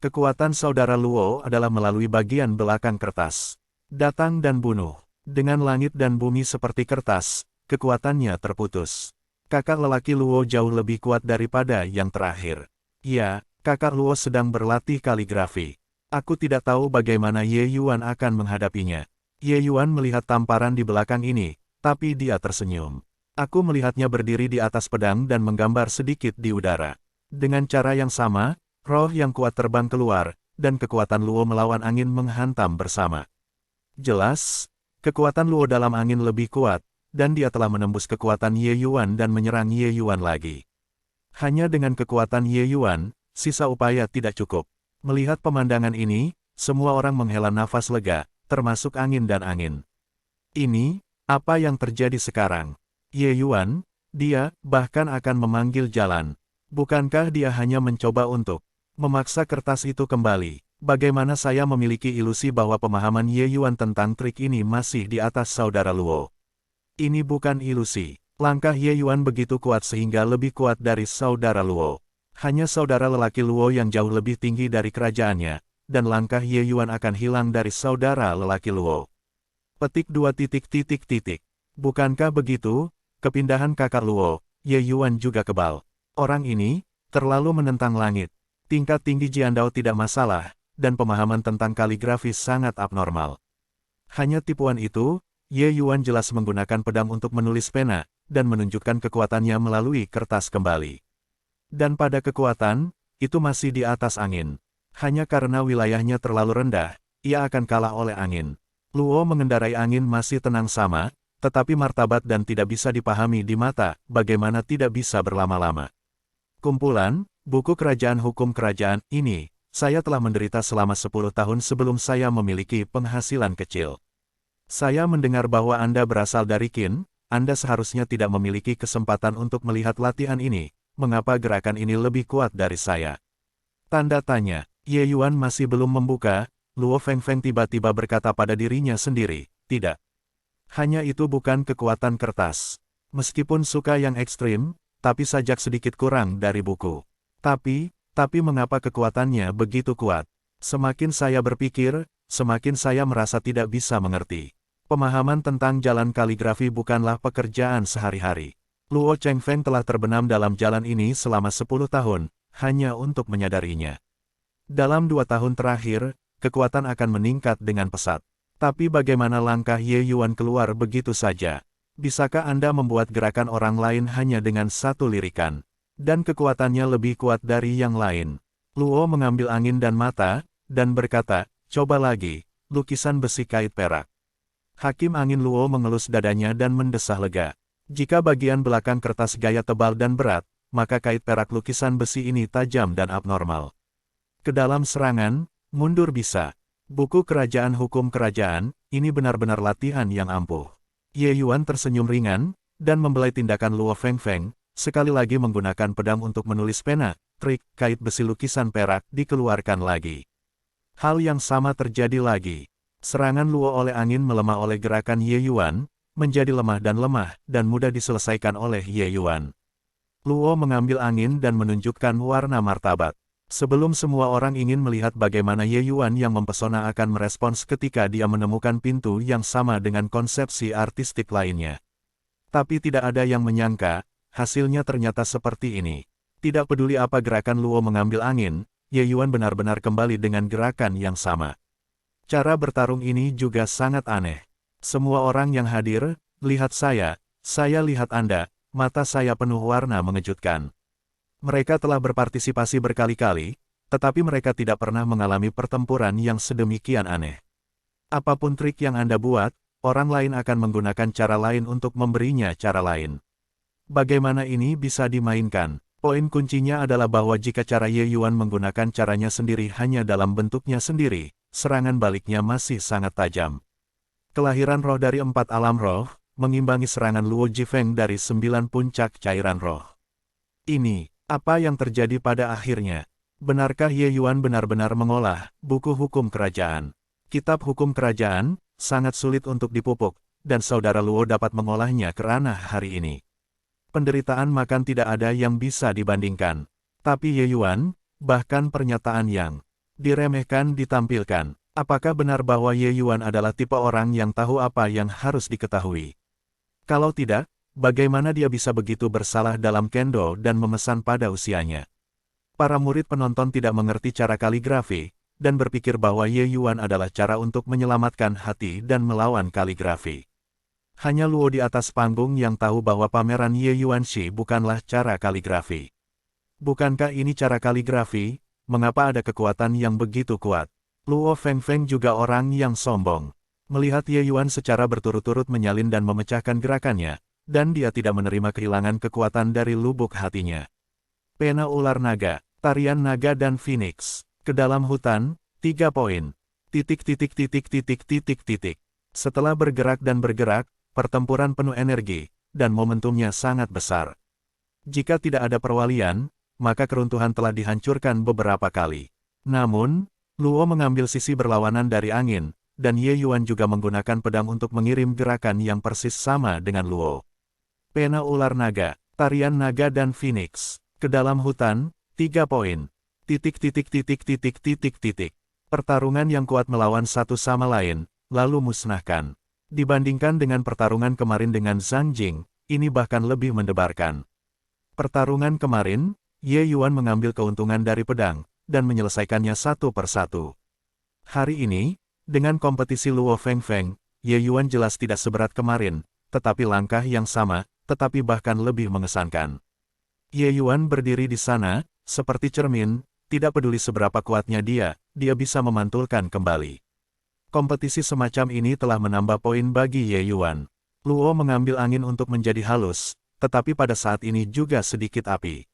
Kekuatan saudara Luo adalah melalui bagian belakang kertas. Datang dan bunuh. Dengan langit dan bumi seperti kertas, kekuatannya terputus. Kakak lelaki Luo jauh lebih kuat daripada yang terakhir. Ya, kakak Luo sedang berlatih kaligrafi. Aku tidak tahu bagaimana Ye Yuan akan menghadapinya. Ye Yuan melihat tamparan di belakang ini, tapi dia tersenyum. Aku melihatnya berdiri di atas pedang dan menggambar sedikit di udara. Dengan cara yang sama, roh yang kuat terbang keluar, dan kekuatan Luo melawan angin menghantam bersama. Jelas, kekuatan Luo dalam angin lebih kuat, dan dia telah menembus kekuatan Ye Yuan dan menyerang Ye Yuan lagi. Hanya dengan kekuatan Ye Yuan, sisa upaya tidak cukup. Melihat pemandangan ini, semua orang menghela nafas lega, termasuk angin dan angin. Ini, apa yang terjadi sekarang? Ye Yuan, dia, bahkan akan memanggil jalan. Bukankah dia hanya mencoba untuk memaksa kertas itu kembali? Bagaimana saya memiliki ilusi bahwa pemahaman Ye Yuan tentang trik ini masih di atas saudara Luo? Ini bukan ilusi. Langkah Ye Yuan begitu kuat sehingga lebih kuat dari saudara Luo. Hanya saudara lelaki Luo yang jauh lebih tinggi dari kerajaannya, dan langkah Ye Yuan akan hilang dari saudara lelaki Luo. Petik 2. Bukankah begitu? Kepindahan kakak Luo, Ye Yuan juga kebal. Orang ini terlalu menentang langit. Tingkat tinggi Jiandao tidak masalah, dan pemahaman tentang kaligrafi sangat abnormal. Hanya tipuan itu, Ye Yuan jelas menggunakan pedang untuk menulis pena, dan menunjukkan kekuatannya melalui kertas kembali. Dan pada kekuatan, itu masih di atas angin. Hanya karena wilayahnya terlalu rendah, ia akan kalah oleh angin. Luo mengendarai angin masih tenang sama, tetapi martabat dan tidak bisa dipahami di mata, bagaimana tidak bisa berlama-lama. Kumpulan, buku kerajaan hukum kerajaan, ini, saya telah menderita selama 10 tahun sebelum saya memiliki penghasilan kecil. Saya mendengar bahwa Anda berasal dari Qin, Anda seharusnya tidak memiliki kesempatan untuk melihat latihan ini, mengapa gerakan ini lebih kuat dari saya? Tanda tanya, Ye Yuan masih belum membuka, Luo Fengfeng tiba-tiba berkata pada dirinya sendiri, tidak. Hanya itu bukan kekuatan kertas. Meskipun suka yang ekstrim, tapi sajak sedikit kurang dari buku. Tapi mengapa kekuatannya begitu kuat? Semakin saya berpikir, semakin saya merasa tidak bisa mengerti. Pemahaman tentang jalan kaligrafi bukanlah pekerjaan sehari-hari. Luo Chengfeng telah terbenam dalam jalan ini selama 10 tahun, hanya untuk menyadarinya. Dalam 2 tahun terakhir, kekuatan akan meningkat dengan pesat. Tapi bagaimana langkah Ye Yuan keluar begitu saja? Bisakah Anda membuat gerakan orang lain hanya dengan satu lirikan? Dan kekuatannya lebih kuat dari yang lain. Luo mengambil angin dan mata, dan berkata, coba lagi, lukisan besi kait perak. Hakim angin Luo mengelus dadanya dan mendesah lega. Jika bagian belakang kertas gaya tebal dan berat, maka kait perak lukisan besi ini tajam dan abnormal. Ke dalam serangan, mundur bisa. Buku kerajaan hukum kerajaan, ini benar-benar latihan yang ampuh. Ye Yuan tersenyum ringan, dan membelai tindakan Luo Fengfeng, sekali lagi menggunakan pedang untuk menulis pena, trik kait besi lukisan perak dikeluarkan lagi. Hal yang sama terjadi lagi. Serangan Luo oleh angin melemah oleh gerakan Ye Yuan, menjadi lemah dan mudah diselesaikan oleh Ye Yuan. Luo mengambil angin dan menunjukkan warna martabat. Sebelum semua orang ingin melihat bagaimana Ye Yuan yang mempesona akan merespons ketika dia menemukan pintu yang sama dengan konsepsi artistik lainnya. Tapi tidak ada yang menyangka, hasilnya ternyata seperti ini. Tidak peduli apa gerakan Luo mengambil angin, Ye Yuan benar-benar kembali dengan gerakan yang sama. Cara bertarung ini juga sangat aneh. Semua orang yang hadir, lihat saya lihat Anda, mata saya penuh warna mengejutkan. Mereka telah berpartisipasi berkali-kali, tetapi mereka tidak pernah mengalami pertempuran yang sedemikian aneh. Apapun trik yang Anda buat, orang lain akan menggunakan cara lain untuk memberinya cara lain. Bagaimana ini bisa dimainkan? Poin kuncinya adalah bahwa jika cara Ye Yuan menggunakan caranya sendiri hanya dalam bentuknya sendiri, serangan baliknya masih sangat tajam. Kelahiran roh dari 4 alam roh, mengimbangi serangan Luo Jifeng dari 9 puncak cairan roh. Ini, apa yang terjadi pada akhirnya? Benarkah Ye Yuan benar-benar mengolah buku hukum kerajaan? Kitab hukum kerajaan, sangat sulit untuk dipupuk, dan saudara Luo dapat mengolahnya ke ranah hari ini. Penderitaan makan tidak ada yang bisa dibandingkan. Tapi Ye Yuan, bahkan pernyataan yang diremehkan ditampilkan. Apakah benar bahwa Ye Yuan adalah tipe orang yang tahu apa yang harus diketahui? Kalau tidak, bagaimana dia bisa begitu bersalah dalam kendo dan memesan pada usianya? Para murid penonton tidak mengerti cara kaligrafi, dan berpikir bahwa Ye Yuan adalah cara untuk menyelamatkan hati dan melawan kaligrafi. Hanya Luo di atas panggung yang tahu bahwa pameran Ye Yuan Shi bukanlah cara kaligrafi. Bukankah ini cara kaligrafi? Mengapa ada kekuatan yang begitu kuat? Luo Fengfeng juga orang yang sombong. Melihat Ye Yuan secara berturut-turut menyalin dan memecahkan gerakannya, dan dia tidak menerima kehilangan kekuatan dari lubuk hatinya. Pena ular naga, tarian naga dan phoenix. Ke dalam hutan, 3 poin. Setelah bergerak dan bergerak, pertempuran penuh energi, dan momentumnya sangat besar. Jika tidak ada perwalian, maka keruntuhan telah dihancurkan beberapa kali. Namun, Luo mengambil sisi berlawanan dari angin, dan Ye Yuan juga menggunakan pedang untuk mengirim gerakan yang persis sama dengan Luo. Pena ular naga, tarian naga dan phoenix. Ke dalam hutan, 3 poin. Pertarungan yang kuat melawan satu sama lain, lalu musnahkan. Dibandingkan dengan pertarungan kemarin dengan Zhang Jing, ini bahkan lebih mendebarkan. Pertarungan kemarin, Ye Yuan mengambil keuntungan dari pedang, dan menyelesaikannya satu persatu. Hari ini, dengan kompetisi Luo Fengfeng, Ye Yuan jelas tidak seberat kemarin, tetapi langkah yang sama, tetapi bahkan lebih mengesankan. Ye Yuan berdiri di sana, seperti cermin, tidak peduli seberapa kuatnya dia bisa memantulkan kembali. Kompetisi semacam ini telah menambah poin bagi Ye Yuan. Luo mengambil angin untuk menjadi halus, tetapi pada saat ini juga sedikit api.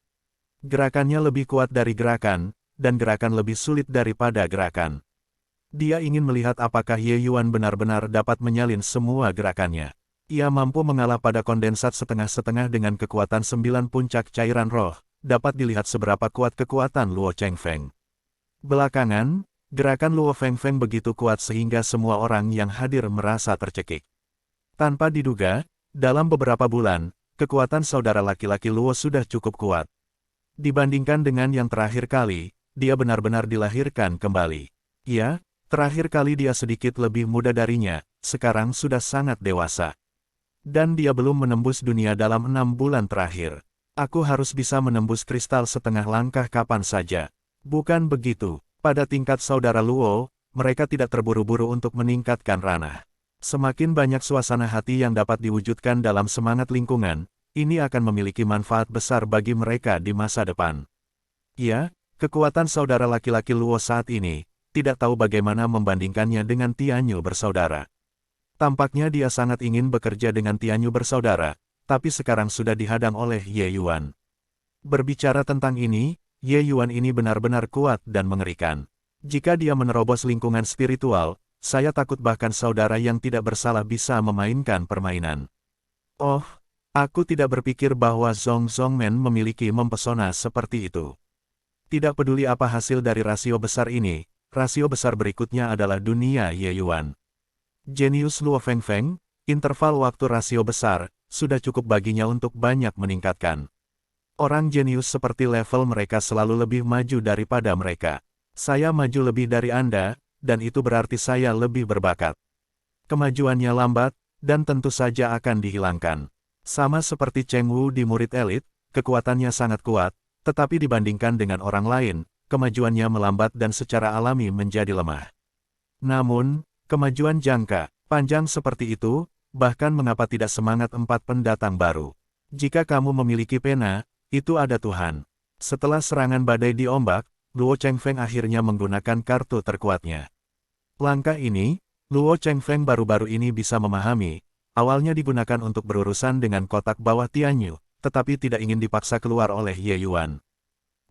Gerakannya lebih kuat dari gerakan, dan gerakan lebih sulit daripada gerakan. Dia ingin melihat apakah Ye Yuan benar-benar dapat menyalin semua gerakannya. Ia mampu mengalah pada kondensat setengah-setengah dengan kekuatan 9 puncak cairan roh, dapat dilihat seberapa kuat kekuatan Luo Chengfeng. Belakangan, gerakan Luo Fengfeng begitu kuat sehingga semua orang yang hadir merasa tercekik. Tanpa diduga, dalam beberapa bulan, kekuatan saudara laki-laki Luo sudah cukup kuat. Dibandingkan dengan yang terakhir kali, dia benar-benar dilahirkan kembali. Ya, terakhir kali dia sedikit lebih muda darinya, sekarang sudah sangat dewasa. Dan dia belum menembus dunia dalam 6 bulan terakhir. Aku harus bisa menembus kristal setengah langkah kapan saja. Bukan begitu, pada tingkat saudara Luo, mereka tidak terburu-buru untuk meningkatkan ranah. Semakin banyak suasana hati yang dapat diwujudkan dalam semangat lingkungan, ini akan memiliki manfaat besar bagi mereka di masa depan. Ya, kekuatan saudara laki-laki Luo saat ini, tidak tahu bagaimana membandingkannya dengan Tianyu bersaudara. Tampaknya dia sangat ingin bekerja dengan Tianyu bersaudara, tapi sekarang sudah dihadang oleh Ye Yuan. Berbicara tentang ini, Ye Yuan ini benar-benar kuat dan mengerikan. Jika dia menerobos lingkungan spiritual, saya takut bahkan saudara yang tidak bersalah bisa memainkan permainan. Oh, aku tidak berpikir bahwa Zhong Zhongmen memiliki mempesona seperti itu. Tidak peduli apa hasil dari rasio besar ini, rasio besar berikutnya adalah dunia Ye Yuan. Jenius Luo Fengfeng, interval waktu rasio besar, sudah cukup baginya untuk banyak meningkatkan. Orang jenius seperti level mereka selalu lebih maju daripada mereka. Saya maju lebih dari Anda, dan itu berarti saya lebih berbakat. Kemajuannya lambat, dan tentu saja akan dihilangkan. Sama seperti Cheng Wu di murid elit, kekuatannya sangat kuat, tetapi dibandingkan dengan orang lain, kemajuannya melambat dan secara alami menjadi lemah. Namun, kemajuan jangka panjang seperti itu, bahkan mengapa tidak semangat 4 pendatang baru. Jika kamu memiliki pena, itu ada Tuhan. Setelah serangan badai di ombak, Luo Chengfeng akhirnya menggunakan kartu terkuatnya. Langkah ini, Luo Chengfeng baru-baru ini bisa memahami. Awalnya digunakan untuk berurusan dengan kotak bawah Tianyu, tetapi tidak ingin dipaksa keluar oleh Ye Yuan.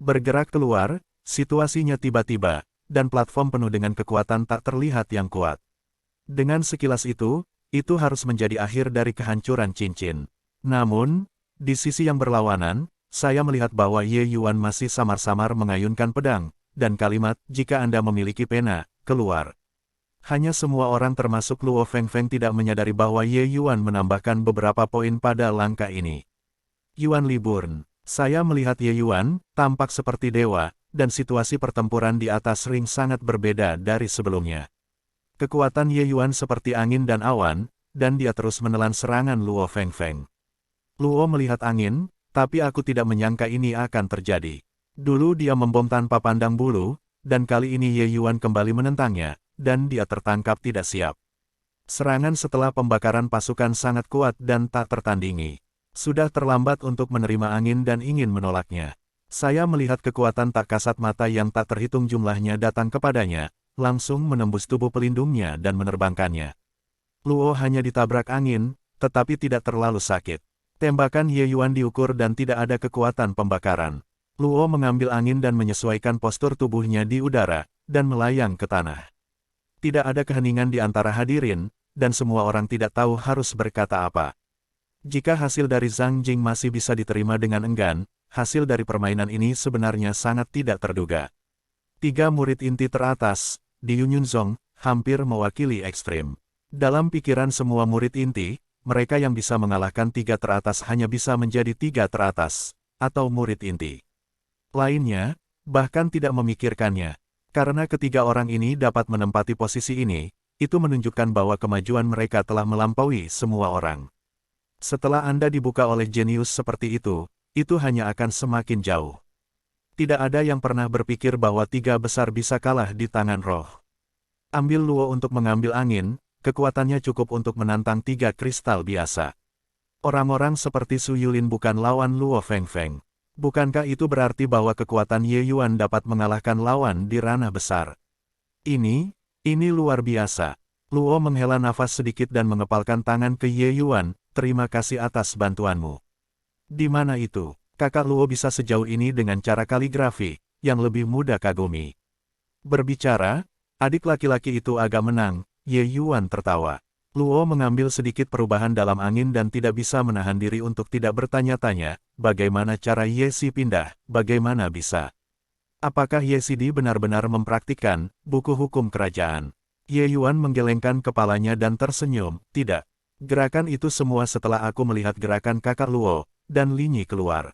Bergerak keluar, situasinya tiba-tiba, dan platform penuh dengan kekuatan tak terlihat yang kuat. Dengan sekilas itu harus menjadi akhir dari kehancuran cincin. Namun, di sisi yang berlawanan, saya melihat bahwa Ye Yuan masih samar-samar mengayunkan pedang, dan kalimat, jika Anda memiliki pena, keluar. Hanya semua orang termasuk Luo Fengfeng tidak menyadari bahwa Ye Yuan menambahkan beberapa poin pada langkah ini. Yuan Liburn. Saya melihat Ye Yuan, tampak seperti dewa, dan situasi pertempuran di atas ring sangat berbeda dari sebelumnya. Kekuatan Ye Yuan seperti angin dan awan, dan dia terus menelan serangan Luo Fengfeng. Luo melihat angin, tapi aku tidak menyangka ini akan terjadi. Dulu dia membom tanpa pandang bulu, dan kali ini Ye Yuan kembali menentangnya, dan dia tertangkap tidak siap. Serangan setelah pembakaran pasukan sangat kuat dan tak tertandingi. Sudah terlambat untuk menerima angin dan ingin menolaknya. Saya melihat kekuatan tak kasat mata yang tak terhitung jumlahnya datang kepadanya, langsung menembus tubuh pelindungnya dan menerbangkannya. Luo hanya ditabrak angin, tetapi tidak terlalu sakit. Tembakan Ye Yuan diukur dan tidak ada kekuatan pembakaran. Luo mengambil angin dan menyesuaikan postur tubuhnya di udara, dan melayang ke tanah. Tidak ada keheningan di antara hadirin, dan semua orang tidak tahu harus berkata apa. Jika hasil dari Zhang Jing masih bisa diterima dengan enggan, hasil dari permainan ini sebenarnya sangat tidak terduga. 3 murid inti teratas, di Yunyunzong, hampir mewakili ekstrim. Dalam pikiran semua murid inti, mereka yang bisa mengalahkan 3 teratas hanya bisa menjadi 3 teratas, atau murid inti. Lainnya, bahkan tidak memikirkannya. Karena ketiga orang ini dapat menempati posisi ini, itu menunjukkan bahwa kemajuan mereka telah melampaui semua orang. Setelah Anda dibuka oleh jenius seperti itu hanya akan semakin jauh. Tidak ada yang pernah berpikir bahwa 3 besar bisa kalah di tangan roh. Ambil Luo untuk mengambil angin, kekuatannya cukup untuk menantang 3 kristal biasa. Orang-orang seperti Su Yulin bukan lawan Luo Fengfeng. Bukankah itu berarti bahwa kekuatan Ye Yuan dapat mengalahkan lawan di ranah besar? Ini luar biasa. Luo menghela nafas sedikit dan mengepalkan tangan ke Ye Yuan, terima kasih atas bantuanmu. Di mana itu? Kakak Luo bisa sejauh ini dengan cara kaligrafi, yang lebih mudah kagumi. Berbicara, adik laki-laki itu agak menang. Ye Yuan tertawa. Luo mengambil sedikit perubahan dalam angin dan tidak bisa menahan diri untuk tidak bertanya-tanya, bagaimana cara Ye Si pindah, bagaimana bisa? Apakah Ye Si Di benar-benar mempraktikkan buku hukum kerajaan? Ye Yuan menggelengkan kepalanya dan tersenyum, tidak. Gerakan itu semua setelah aku melihat gerakan kakak Luo, dan Linyi keluar.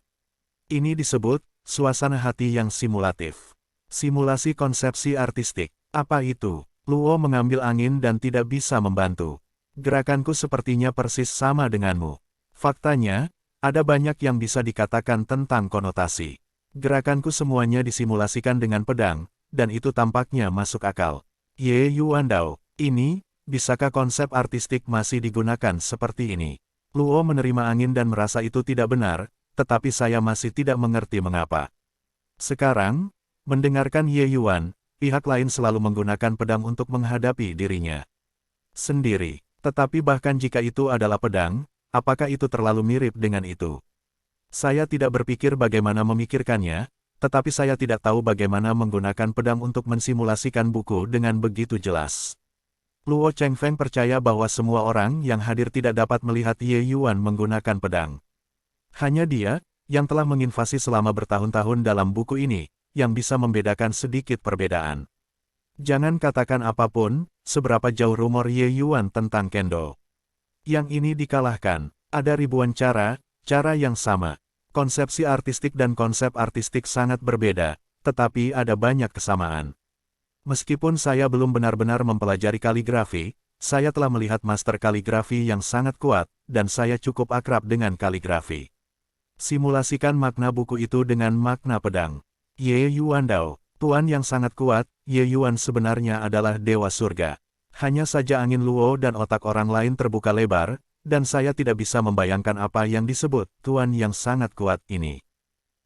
Ini disebut, suasana hati yang simulatif. Simulasi konsepsi artistik. Apa itu? Luo mengambil angin dan tidak bisa membantu. Gerakanku sepertinya persis sama denganmu. Faktanya, ada banyak yang bisa dikatakan tentang konotasi. Gerakanku semuanya disimulasikan dengan pedang, dan itu tampaknya masuk akal. Ye Yuan Dao, ini, bisakah konsep artistik masih digunakan seperti ini? Luo menerima angin dan merasa itu tidak benar, tetapi saya masih tidak mengerti mengapa. Sekarang, mendengarkan Ye Yuan, pihak lain selalu menggunakan pedang untuk menghadapi dirinya sendiri. Tetapi bahkan jika itu adalah pedang, apakah itu terlalu mirip dengan itu? Saya tidak berpikir bagaimana memikirkannya, tetapi saya tidak tahu bagaimana menggunakan pedang untuk mensimulasikan buku dengan begitu jelas. Luo Chengfeng percaya bahwa semua orang yang hadir tidak dapat melihat Ye Yuan menggunakan pedang. Hanya dia, yang telah menginvasi selama bertahun-tahun dalam buku ini, yang bisa membedakan sedikit perbedaan. Jangan katakan apapun, seberapa jauh rumor Ye Yuan tentang Kendo. Yang ini dikalahkan, ada ribuan cara yang sama. Konsepsi artistik dan konsep artistik sangat berbeda, tetapi ada banyak kesamaan. Meskipun saya belum benar-benar mempelajari kaligrafi, saya telah melihat master kaligrafi yang sangat kuat, dan saya cukup akrab dengan kaligrafi. Simulasikan makna buku itu dengan makna pedang. Ye Yuan Dao, tuan yang sangat kuat, Ye Yuan sebenarnya adalah dewa surga. Hanya saja angin Luo dan otak orang lain terbuka lebar, dan saya tidak bisa membayangkan apa yang disebut tuan yang sangat kuat ini.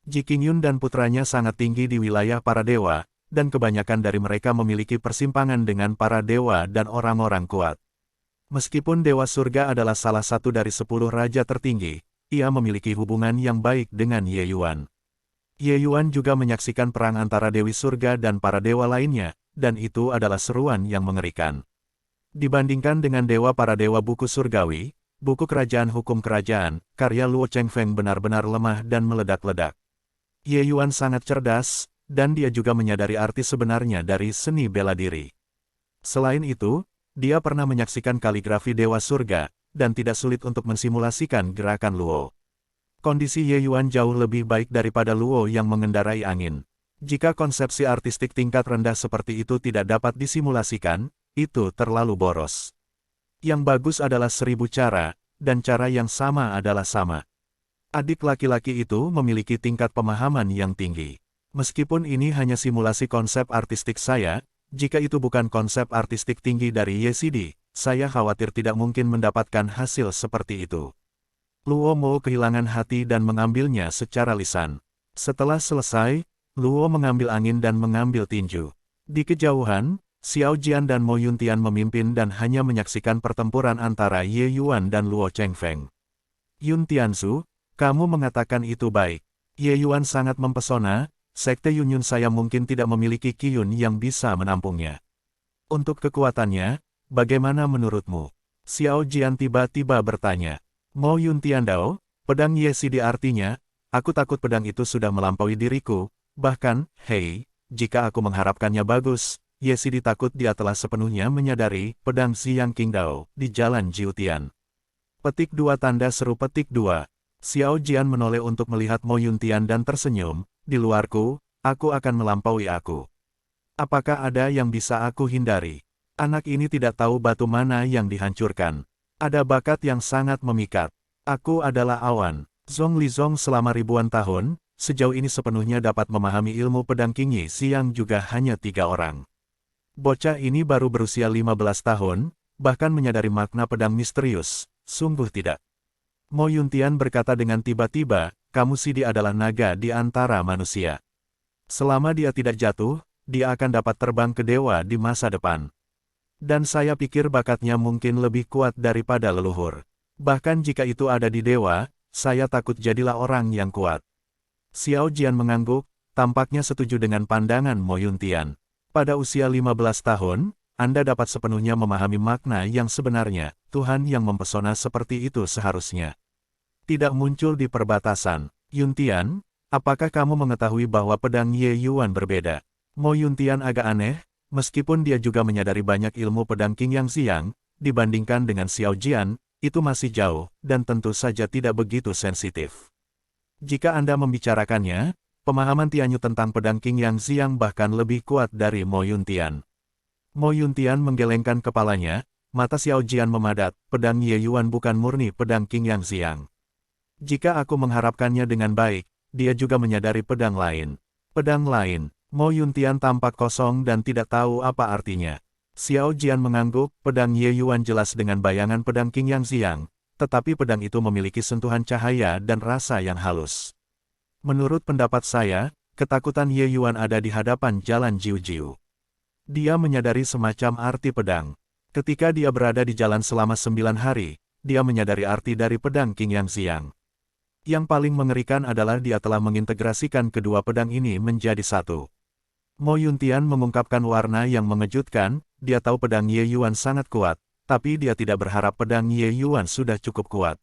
Ji Qingyun dan putranya sangat tinggi di wilayah para dewa, dan kebanyakan dari mereka memiliki persimpangan dengan para dewa dan orang-orang kuat. Meskipun dewa surga adalah salah satu dari 10 raja tertinggi, ia memiliki hubungan yang baik dengan Ye Yuan. Ye Yuan juga menyaksikan perang antara Dewi Surga dan para dewa lainnya, dan itu adalah seruan yang mengerikan. Dibandingkan dengan para dewa buku surgawi, Buku Kerajaan Hukum Kerajaan, karya Luo Chengfeng benar-benar lemah dan meledak-ledak. Ye Yuan sangat cerdas, dan dia juga menyadari arti sebenarnya dari seni bela diri. Selain itu, dia pernah menyaksikan kaligrafi Dewa Surga, dan tidak sulit untuk mensimulasikan gerakan Luo. Kondisi Ye Yuan jauh lebih baik daripada Luo yang mengendarai angin. Jika konsepsi artistik tingkat rendah seperti itu tidak dapat disimulasikan, itu terlalu boros. Yang bagus adalah 1000 cara, dan cara yang sama adalah sama. Adik laki-laki itu memiliki tingkat pemahaman yang tinggi. Meskipun ini hanya simulasi konsep artistik saya, jika itu bukan konsep artistik tinggi dari YCD, saya khawatir tidak mungkin mendapatkan hasil seperti itu. Luo Mo kehilangan hati dan mengambilnya secara lisan. Setelah selesai, Luo mengambil angin dan mengambil tinju. Di kejauhan, Xiao Jian dan Mo Yuntian memimpin dan hanya menyaksikan pertempuran antara Ye Yuan dan Luo Chengfeng. Yuntianzu, kamu mengatakan itu baik. Ye Yuan sangat mempesona, Sekte Yunyun saya mungkin tidak memiliki Qiyun yang bisa menampungnya. Untuk kekuatannya, bagaimana menurutmu? Xiao Jian tiba-tiba bertanya. Mo Yuntian Dao, pedang Yesidi artinya, aku takut pedang itu sudah melampaui diriku, bahkan, hei, jika aku mengharapkannya bagus, Yesidi takut dia telah sepenuhnya menyadari pedang Xiang King Dao di jalan Jiutian. Petik 2 tanda seru petik 2. Xiao Jian menoleh untuk melihat Mo Yuntian dan tersenyum, di luarku, aku akan melampaui aku. Apakah ada yang bisa aku hindari? Anak ini tidak tahu batu mana yang dihancurkan. Ada bakat yang sangat memikat. Aku adalah awan. Zhong Lizong selama ribuan tahun, sejauh ini sepenuhnya dapat memahami ilmu pedang King Yi Xiang juga hanya 3 orang. Bocah ini baru berusia 15 tahun, bahkan menyadari makna pedang misterius, sungguh tidak. Mo Yuntian berkata dengan tiba-tiba, kamu Sidi adalah naga di antara manusia. Selama dia tidak jatuh, dia akan dapat terbang ke dewa di masa depan. Dan saya pikir bakatnya mungkin lebih kuat daripada leluhur. Bahkan jika itu ada di dewa, saya takut jadilah orang yang kuat. Xiao Jian mengangguk, tampaknya setuju dengan pandangan Mo Yuntian. Pada usia 15 tahun, Anda dapat sepenuhnya memahami makna yang sebenarnya, Tuhan yang mempesona seperti itu seharusnya tidak muncul di perbatasan. Yuntian, apakah kamu mengetahui bahwa pedang Ye Yuan berbeda? Mo Yuntian agak aneh, meskipun dia juga menyadari banyak ilmu pedang King Yang Xiang, dibandingkan dengan Xiao Jian, itu masih jauh, dan tentu saja tidak begitu sensitif. Jika Anda membicarakannya, pemahaman Tianyu tentang pedang King Yang Xiang bahkan lebih kuat dari Mo Yuntian. Mo Yuntian menggelengkan kepalanya, mata Xiao Jian memadat, pedang Ye Yuan bukan murni pedang King Yang Xiang. Jika aku mengharapkannya dengan baik, dia juga menyadari pedang lain. Pedang lain. Mo Yuntian tampak kosong dan tidak tahu apa artinya. Xiao Jian mengangguk, pedang Ye Yuan jelas dengan bayangan pedang King Yang Xiang, tetapi pedang itu memiliki sentuhan cahaya dan rasa yang halus. Menurut pendapat saya, ketakutan Ye Yuan ada di hadapan jalan Jiu-Jiu. Dia menyadari semacam arti pedang. Ketika dia berada di jalan selama 9 hari, dia menyadari arti dari pedang King Yang Xiang. Yang paling mengerikan adalah dia telah mengintegrasikan kedua pedang ini menjadi satu. Mo Yuntian mengungkapkan warna yang mengejutkan, dia tahu pedang Ye Yuan sangat kuat, tapi dia tidak berharap pedang Ye Yuan sudah cukup kuat.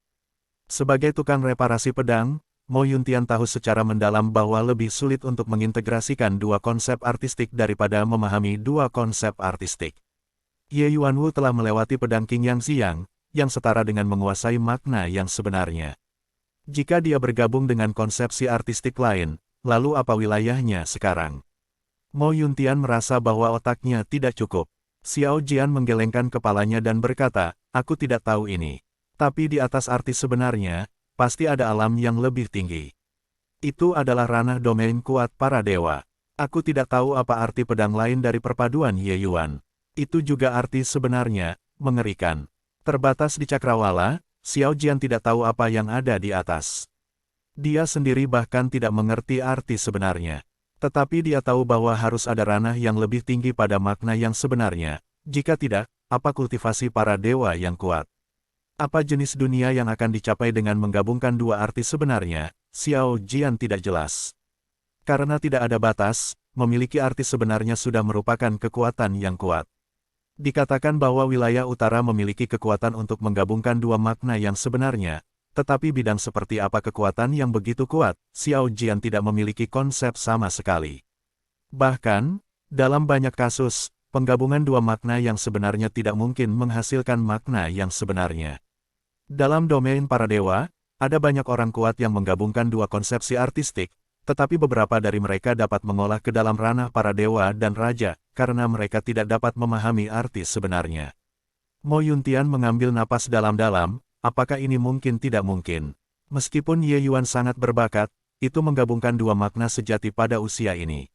Sebagai tukang reparasi pedang, Mo Yuntian tahu secara mendalam bahwa lebih sulit untuk mengintegrasikan dua konsep artistik daripada memahami dua konsep artistik. Ye Yuanwu telah melewati pedang King Yang Xiang, yang setara dengan menguasai makna yang sebenarnya. Jika dia bergabung dengan konsepsi artistik lain, lalu apa wilayahnya sekarang? Mo Yuntian merasa bahwa otaknya tidak cukup. Xiao Jian menggelengkan kepalanya dan berkata, aku tidak tahu ini. Tapi di atas arti sebenarnya, pasti ada alam yang lebih tinggi. Itu adalah ranah domain kuat para dewa. Aku tidak tahu apa arti pedang lain dari perpaduan Ye Yuan. Itu juga arti sebenarnya, mengerikan. Terbatas di cakrawala, Xiao Jian tidak tahu apa yang ada di atas. Dia sendiri bahkan tidak mengerti arti sebenarnya. Tetapi dia tahu bahwa harus ada ranah yang lebih tinggi pada makna yang sebenarnya. Jika tidak, apa kultivasi para dewa yang kuat? Apa jenis dunia yang akan dicapai dengan menggabungkan dua arti sebenarnya? Xiao Jian tidak jelas. Karena tidak ada batas, memiliki arti sebenarnya sudah merupakan kekuatan yang kuat. Dikatakan bahwa wilayah utara memiliki kekuatan untuk menggabungkan dua makna yang sebenarnya, tetapi bidang seperti apa kekuatan yang begitu kuat, Xiao Jian tidak memiliki konsep sama sekali. Bahkan, dalam banyak kasus, penggabungan dua makna yang sebenarnya tidak mungkin menghasilkan makna yang sebenarnya. Dalam domain para dewa, ada banyak orang kuat yang menggabungkan dua konsepsi artistik, tetapi beberapa dari mereka dapat mengolah ke dalam ranah para dewa dan raja, karena mereka tidak dapat memahami arti sebenarnya. Mo Yuntian mengambil napas dalam-dalam, apakah ini mungkin tidak mungkin? Meskipun Ye Yuan sangat berbakat, itu menggabungkan dua makna sejati pada usia ini.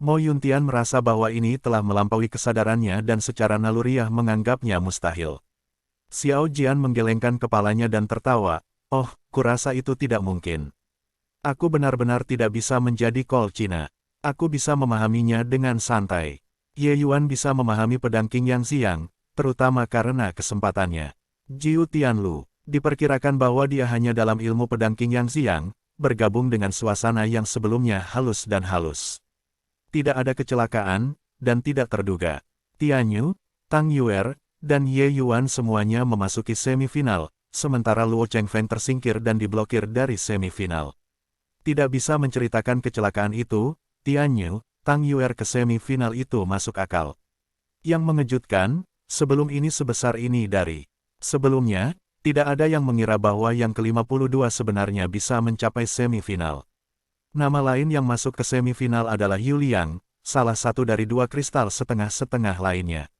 Mo Yuntian merasa bahwa ini telah melampaui kesadarannya dan secara naluriah menganggapnya mustahil. Xiao Jian menggelengkan kepalanya dan tertawa, "Oh, kurasa itu tidak mungkin. Aku benar-benar tidak bisa menjadi kol Cina. Aku bisa memahaminya dengan santai." Ye Yuan bisa memahami pedang King Yang Xiang, terutama karena kesempatannya. Jiu Tianlu, diperkirakan bahwa dia hanya dalam ilmu pedang King Yang Xiang, bergabung dengan suasana yang sebelumnya halus dan halus. Tidak ada kecelakaan, dan tidak terduga. Tianyu, Tang Yuer, dan Ye Yuan semuanya memasuki semifinal, sementara Luo Chengfeng tersingkir dan diblokir dari semifinal. Tidak bisa menceritakan kecelakaan itu, Tianyu, Tang Yuer ke semifinal itu masuk akal. Yang mengejutkan, sebelum ini sebesar ini dari sebelumnya, tidak ada yang mengira bahwa yang ke-52 sebenarnya bisa mencapai semifinal. Nama lain yang masuk ke semifinal adalah Yu Liang, salah satu dari dua kristal setengah-setengah lainnya.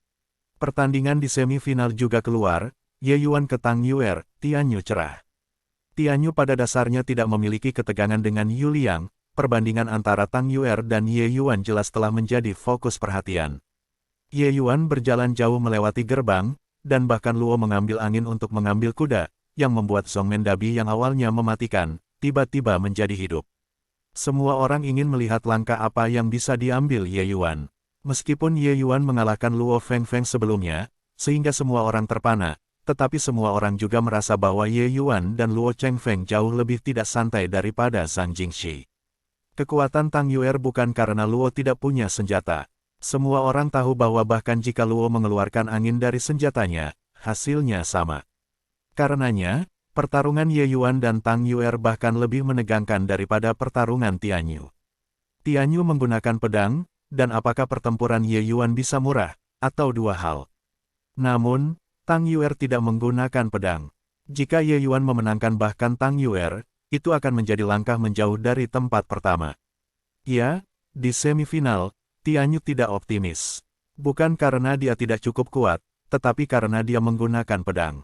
Pertandingan di semifinal juga keluar, Ye Yuan ke Tang Yuer, Tianyu cerah. Tianyu pada dasarnya tidak memiliki ketegangan dengan Yu Liang, perbandingan antara Tang Yuer dan Ye Yuan jelas telah menjadi fokus perhatian. Ye Yuan berjalan jauh melewati gerbang, dan bahkan Luo mengambil angin untuk mengambil kuda, yang membuat Zhong Mendabi yang awalnya mematikan, tiba-tiba menjadi hidup. Semua orang ingin melihat langkah apa yang bisa diambil Ye Yuan. Meskipun Ye Yuan mengalahkan Luo Fengfeng sebelumnya, sehingga semua orang terpana, tetapi semua orang juga merasa bahwa Ye Yuan dan Luo Chengfeng jauh lebih tidak santai daripada Zhang Jingxi. Kekuatan Tang Yuer bukan karena Luo tidak punya senjata. Semua orang tahu bahwa bahkan jika Luo mengeluarkan angin dari senjatanya, hasilnya sama. Karenanya, pertarungan Ye Yuan dan Tang Yuer bahkan lebih menegangkan daripada pertarungan Tianyu. Tianyu menggunakan pedang, dan apakah pertempuran Ye Yuan bisa murah, atau dua hal. Namun, Tang Yuer tidak menggunakan pedang. Jika Ye Yuan memenangkan bahkan Tang Yuer, itu akan menjadi langkah menjauh dari tempat pertama. Ya, di semifinal, Tianyu tidak optimis. Bukan karena dia tidak cukup kuat, tetapi karena dia menggunakan pedang.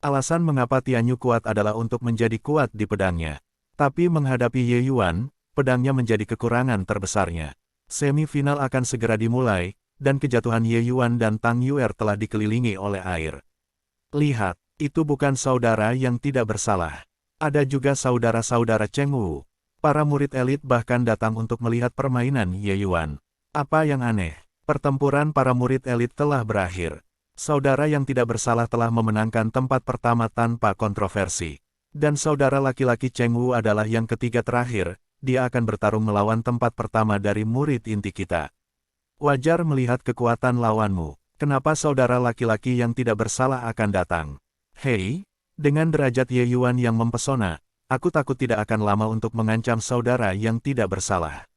Alasan mengapa Tianyu kuat adalah untuk menjadi kuat di pedangnya. Tapi menghadapi Ye Yuan, pedangnya menjadi kekurangan terbesarnya. Semifinal akan segera dimulai, dan kejatuhan Ye Yuan dan Tang Yuer telah dikelilingi oleh air. Lihat, itu bukan saudara yang tidak bersalah. Ada juga saudara-saudara Cheng Wu. Para murid elit bahkan datang untuk melihat permainan Ye Yuan. Apa yang aneh? Pertempuran para murid elit telah berakhir. Saudara yang tidak bersalah telah memenangkan tempat pertama tanpa kontroversi. Dan saudara laki-laki Cheng Wu adalah yang ketiga terakhir, dia akan bertarung melawan tempat pertama dari murid inti kita. Wajar melihat kekuatan lawanmu. Kenapa saudara laki-laki yang tidak bersalah akan datang? Hei, dengan derajat Ye Yuan yang mempesona, aku takut tidak akan lama untuk mengancam saudara yang tidak bersalah.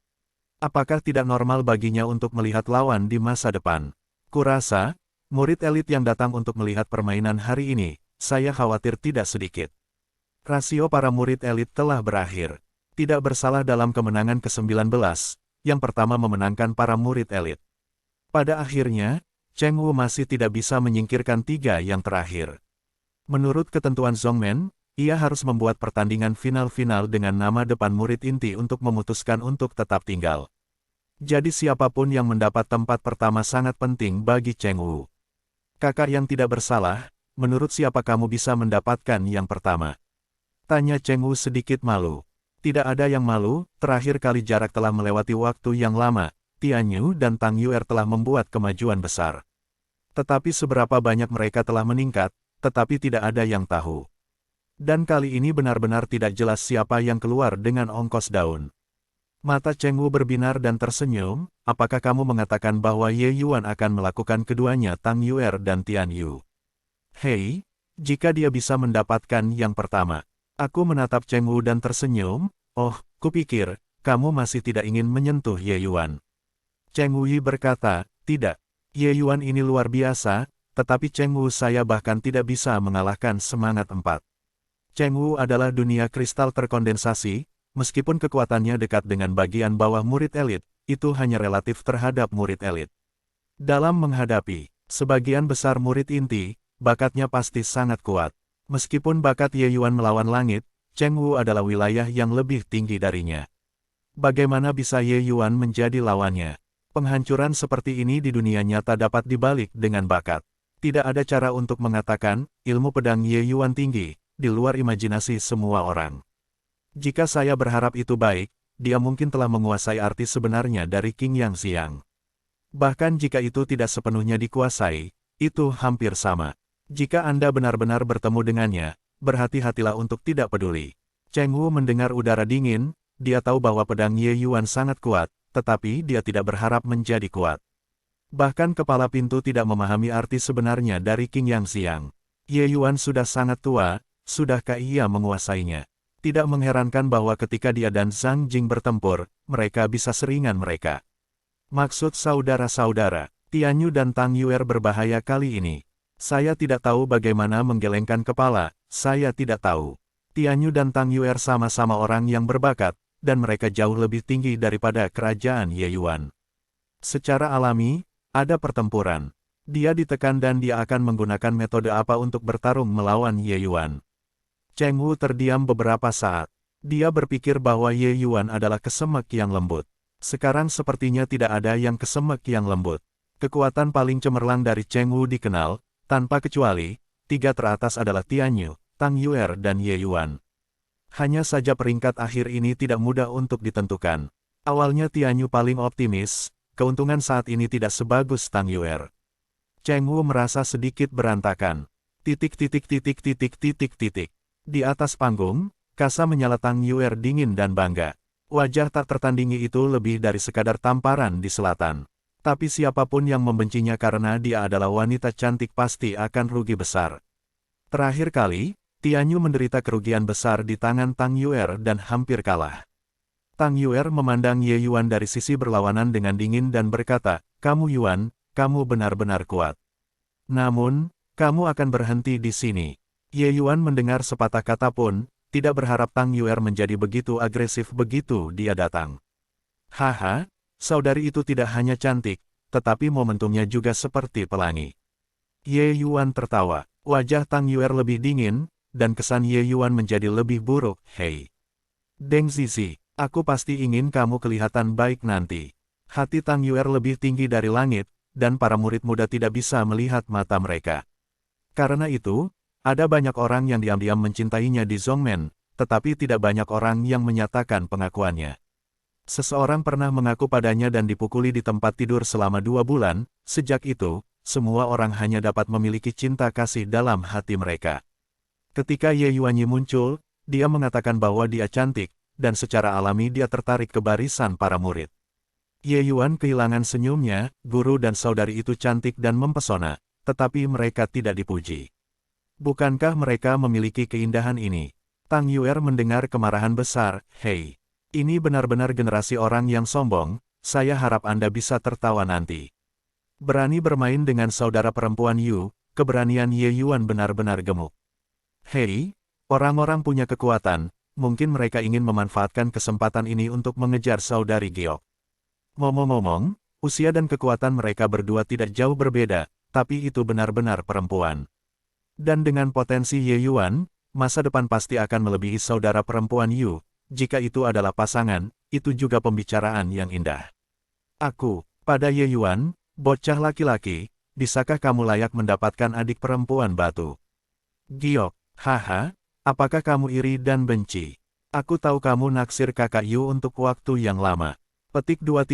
Apakah tidak normal baginya untuk melihat lawan di masa depan? Kurasa, murid elit yang datang untuk melihat permainan hari ini, saya khawatir tidak sedikit. Rasio para murid elit telah berakhir. Tidak bersalah dalam kemenangan ke-19, yang pertama memenangkan para murid elit. Pada akhirnya, Cheng Wu masih tidak bisa menyingkirkan tiga yang terakhir. Menurut ketentuan Zhongmen, ia harus membuat pertandingan final-final dengan nama depan murid inti untuk memutuskan untuk tetap tinggal. Jadi siapapun yang mendapat tempat pertama sangat penting bagi Cheng Wu. Kakak yang tidak bersalah, menurut siapa kamu bisa mendapatkan yang pertama? Tanya Cheng Wu sedikit malu. Tidak ada yang malu, terakhir kali jarak telah melewati waktu yang lama, Tianyu dan Tang Yuer telah membuat kemajuan besar. Tetapi seberapa banyak mereka telah meningkat, tetapi tidak ada yang tahu. Dan kali ini benar-benar tidak jelas siapa yang keluar dengan ongkos daun. Mata Cheng Wu berbinar dan tersenyum, apakah kamu mengatakan bahwa Ye Yuan akan melakukan keduanya Tang Yuer dan Tian Yu? Hei, jika dia bisa mendapatkan yang pertama. Aku menatap Cheng Wu dan tersenyum, oh, kupikir, kamu masih tidak ingin menyentuh Ye Yuan. Cheng Wu berkata, tidak. Ye Yuan ini luar biasa, tetapi Cheng Wu saya bahkan tidak bisa mengalahkan semangat 4. Cheng Wu adalah dunia kristal terkondensasi, meskipun kekuatannya dekat dengan bagian bawah murid elit, itu hanya relatif terhadap murid elit. Dalam menghadapi sebagian besar murid inti, bakatnya pasti sangat kuat. Meskipun bakat Ye Yuan melawan langit, Cheng Wu adalah wilayah yang lebih tinggi darinya. Bagaimana bisa Ye Yuan menjadi lawannya? Penghancuran seperti ini di dunia nyata dapat dibalik dengan bakat. Tidak ada cara untuk mengatakan, ilmu pedang Ye Yuan tinggi, di luar imajinasi semua orang. Jika saya berharap itu baik, dia mungkin telah menguasai arti sebenarnya dari Qing Yang Xiang. Bahkan jika itu tidak sepenuhnya dikuasai, itu hampir sama. Jika Anda benar-benar bertemu dengannya, berhati-hatilah untuk tidak peduli. Cheng Wu mendengar udara dingin, dia tahu bahwa pedang Ye Yuan sangat kuat, tetapi dia tidak berharap menjadi kuat. Bahkan kepala pintu tidak memahami arti sebenarnya dari Qing Yang Xiang. Ye Yuan sudah sangat tua, sudahkah ia menguasainya? Tidak mengherankan bahwa ketika dia dan Zhang Jing bertempur, mereka bisa seringan mereka. Maksud saudara-saudara, Tian Yu dan Tang Yuer berbahaya kali ini. Saya tidak tahu bagaimana menggelengkan kepala, saya tidak tahu. Tian Yu dan Tang Yuer sama-sama orang yang berbakat, dan mereka jauh lebih tinggi daripada kerajaan Ye Yuan. Secara alami, ada pertempuran. Dia ditekan dan dia akan menggunakan metode apa untuk bertarung melawan Ye Yuan. Cheng Wu terdiam beberapa saat. Dia berpikir bahwa Ye Yuan adalah kesemek yang lembut. Sekarang sepertinya tidak ada yang kesemek yang lembut. Kekuatan paling cemerlang dari Cheng Wu dikenal, tanpa kecuali, 3 teratas adalah Tian Yu, Tang Yuer dan Ye Yuan. Hanya saja peringkat akhir ini tidak mudah untuk ditentukan. Awalnya Tian Yu paling optimis, keuntungan saat ini tidak sebagus Tang Yuer. Cheng Wu merasa sedikit berantakan. Di atas panggung, Kasa menyala Tang Yuer dingin dan bangga. Wajah tak tertandingi itu lebih dari sekadar tamparan di selatan. Tapi siapapun yang membencinya karena dia adalah wanita cantik pasti akan rugi besar. Terakhir kali, Tian Yu menderita kerugian besar di tangan Tang Yuer dan hampir kalah. Tang Yuer memandang Ye Yuan dari sisi berlawanan dengan dingin dan berkata, "Kamu Yuan, kamu benar-benar kuat. Namun, kamu akan berhenti di sini." Ye Yuan mendengar sepatah kata pun, tidak berharap Tang Yuer menjadi begitu agresif begitu dia datang. Haha, saudari itu tidak hanya cantik, tetapi momentumnya juga seperti pelangi. Ye Yuan tertawa, wajah Tang Yuer lebih dingin, dan kesan Ye Yuan menjadi lebih buruk. Hei, Deng Zizi, aku pasti ingin kamu kelihatan baik nanti. Hati Tang Yuer lebih tinggi dari langit, dan para murid muda tidak bisa melihat mata mereka. Karena itu, ada banyak orang yang diam-diam mencintainya di Zhongmen, tetapi tidak banyak orang yang menyatakan pengakuannya. Seseorang pernah mengaku padanya dan dipukuli di tempat tidur selama 2 bulan, sejak itu, semua orang hanya dapat memiliki cinta kasih dalam hati mereka. Ketika Ye Yuanyi muncul, dia mengatakan bahwa dia cantik, dan secara alami dia tertarik ke barisan para murid. Ye Yuan kehilangan senyumnya, guru dan saudari itu cantik dan mempesona, tetapi mereka tidak dipuji. Bukankah mereka memiliki keindahan ini? Tang Yuer mendengar kemarahan besar, hei. Ini benar-benar generasi orang yang sombong, saya harap Anda bisa tertawa nanti. Berani bermain dengan saudara perempuan Yu, keberanian Ye Yuan benar-benar gemuk. Hei, orang-orang punya kekuatan, mungkin mereka ingin memanfaatkan kesempatan ini untuk mengejar saudari Giok. Ngomong-ngomong, usia dan kekuatan mereka berdua tidak jauh berbeda, tapi itu benar-benar perempuan. Dan dengan potensi Ye Yuan, masa depan pasti akan melebihi saudara perempuan Yu. Jika itu adalah pasangan, itu juga pembicaraan yang indah. Aku, pada Ye Yuan, bocah laki-laki, bisakah kamu layak mendapatkan adik perempuan batu? Giok, haha, apakah kamu iri dan benci? Aku tahu kamu naksir kakak Yu untuk waktu yang lama. Petik 2.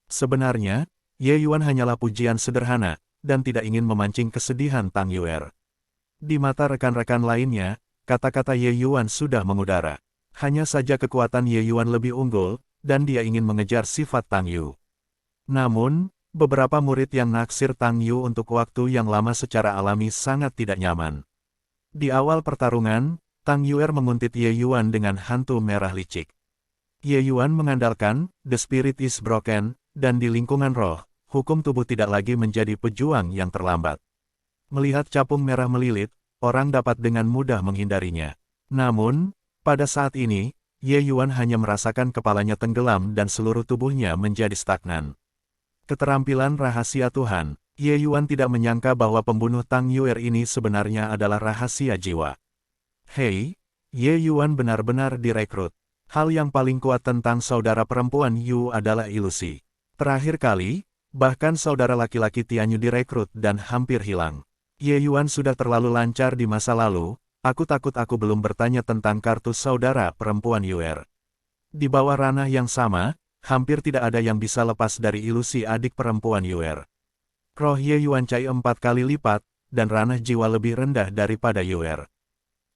Sebenarnya, Ye Yuan hanyalah pujian sederhana, dan tidak ingin memancing kesedihan Tang Yuer. Di mata rekan-rekan lainnya, kata-kata Ye Yuan sudah mengudara. Hanya saja kekuatan Ye Yuan lebih unggul, dan dia ingin mengejar sifat Tang Yu. Namun, beberapa murid yang naksir Tang Yu untuk waktu yang lama secara alami sangat tidak nyaman. Di awal pertarungan, Tang Yuer menguntit Ye Yuan dengan hantu merah licik. Ye Yuan mengandalkan, The Spirit is Broken, dan di lingkungan roh, hukum tubuh tidak lagi menjadi pejuang yang terlambat. Melihat capung merah melilit, orang dapat dengan mudah menghindarinya. Namun, pada saat ini, Ye Yuan hanya merasakan kepalanya tenggelam dan seluruh tubuhnya menjadi stagnan. Keterampilan rahasia Tuhan, Ye Yuan tidak menyangka bahwa pembunuh Tang Yuer ini sebenarnya adalah rahasia jiwa. Hei, Ye Yuan benar-benar direkrut. Hal yang paling kuat tentang saudara perempuan Yu adalah ilusi. Terakhir kali, bahkan saudara laki-laki Tianyu direkrut dan hampir hilang. Ye Yuan sudah terlalu lancar di masa lalu, aku takut aku belum bertanya tentang kartu saudara perempuan Yuer. Di bawah ranah yang sama, hampir tidak ada yang bisa lepas dari ilusi adik perempuan Yuer. Roh Ye Yuan Cai 4 kali lipat, dan ranah jiwa lebih rendah daripada Yuer.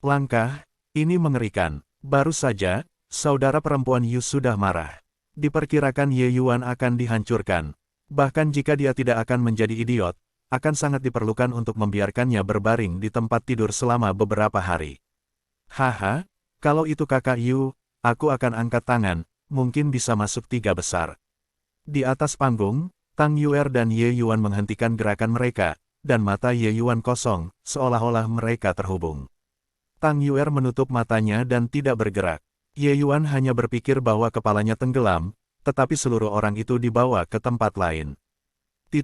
Langkah, ini mengerikan. Baru saja, saudara perempuan Yu sudah marah. Diperkirakan Ye Yuan akan dihancurkan. Bahkan jika dia tidak akan menjadi idiot, akan sangat diperlukan untuk membiarkannya berbaring di tempat tidur selama beberapa hari. Haha, kalau itu kakak Yu, aku akan angkat tangan, mungkin bisa masuk 3 besar. Di atas panggung, Tang Yuer dan Ye Yuan menghentikan gerakan mereka, dan mata Ye Yuan kosong, seolah-olah mereka terhubung. Tang Yuer menutup matanya dan tidak bergerak. Ye Yuan hanya berpikir bahwa kepalanya tenggelam, tetapi seluruh orang itu dibawa ke tempat lain. Di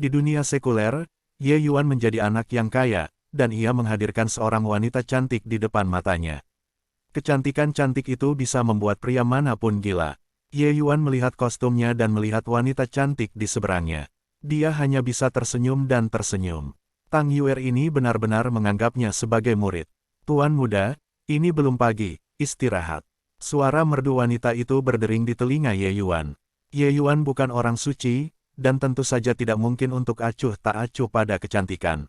dunia sekuler, Ye Yuan menjadi anak yang kaya, dan ia menghadirkan seorang wanita cantik di depan matanya. Kecantikan cantik itu bisa membuat pria manapun gila. Ye Yuan melihat kostumnya dan melihat wanita cantik di seberangnya. Dia hanya bisa tersenyum dan tersenyum. Tang Yuer ini benar-benar menganggapnya sebagai murid. Tuan muda, ini belum pagi, istirahat. Suara merdu wanita itu berdering di telinga Ye Yuan. Ye Yuan bukan orang suci, dan tentu saja tidak mungkin untuk acuh tak acuh pada kecantikan.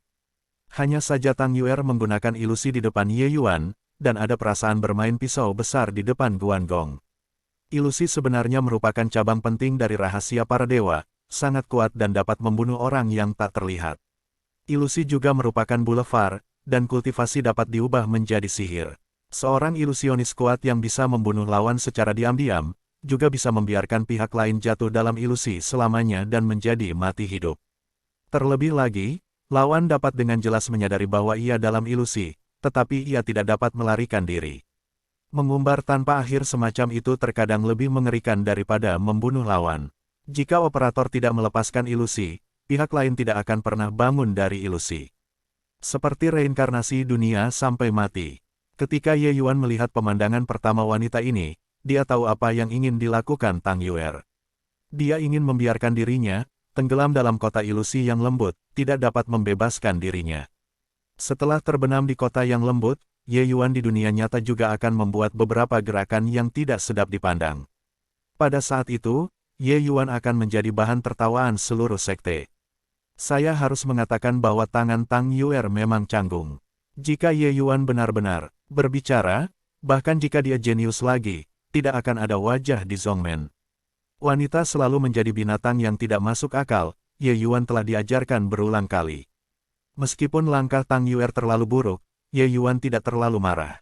Hanya saja Tang Yuer menggunakan ilusi di depan Ye Yuan, dan ada perasaan bermain pisau besar di depan Guan Gong. Ilusi sebenarnya merupakan cabang penting dari rahasia para dewa, sangat kuat dan dapat membunuh orang yang tak terlihat. Ilusi juga merupakan boulevard, dan kultivasi dapat diubah menjadi sihir. Seorang ilusionis kuat yang bisa membunuh lawan secara diam-diam, juga bisa membiarkan pihak lain jatuh dalam ilusi selamanya dan menjadi mati hidup. Terlebih lagi, lawan dapat dengan jelas menyadari bahwa ia dalam ilusi, tetapi ia tidak dapat melarikan diri. Mengumbar tanpa akhir semacam itu terkadang lebih mengerikan daripada membunuh lawan. Jika operator tidak melepaskan ilusi, pihak lain tidak akan pernah bangun dari ilusi. Seperti reinkarnasi dunia sampai mati. Ketika Ye Yuan melihat pemandangan pertama wanita ini, dia tahu apa yang ingin dilakukan Tang Yuer. Dia ingin membiarkan dirinya tenggelam dalam kota ilusi yang lembut, tidak dapat membebaskan dirinya. Setelah terbenam di kota yang lembut, Ye Yuan di dunia nyata juga akan membuat beberapa gerakan yang tidak sedap dipandang. Pada saat itu, Ye Yuan akan menjadi bahan tertawaan seluruh sekte. Saya harus mengatakan bahwa tangan Tang Yuer memang canggung. Jika Ye Yuan benar-benar berbicara, bahkan jika dia jenius lagi, tidak akan ada wajah di Zhongmen. Wanita selalu menjadi binatang yang tidak masuk akal, Ye Yuan telah diajarkan berulang kali. Meskipun langkah Tang Yuer terlalu buruk, Ye Yuan tidak terlalu marah.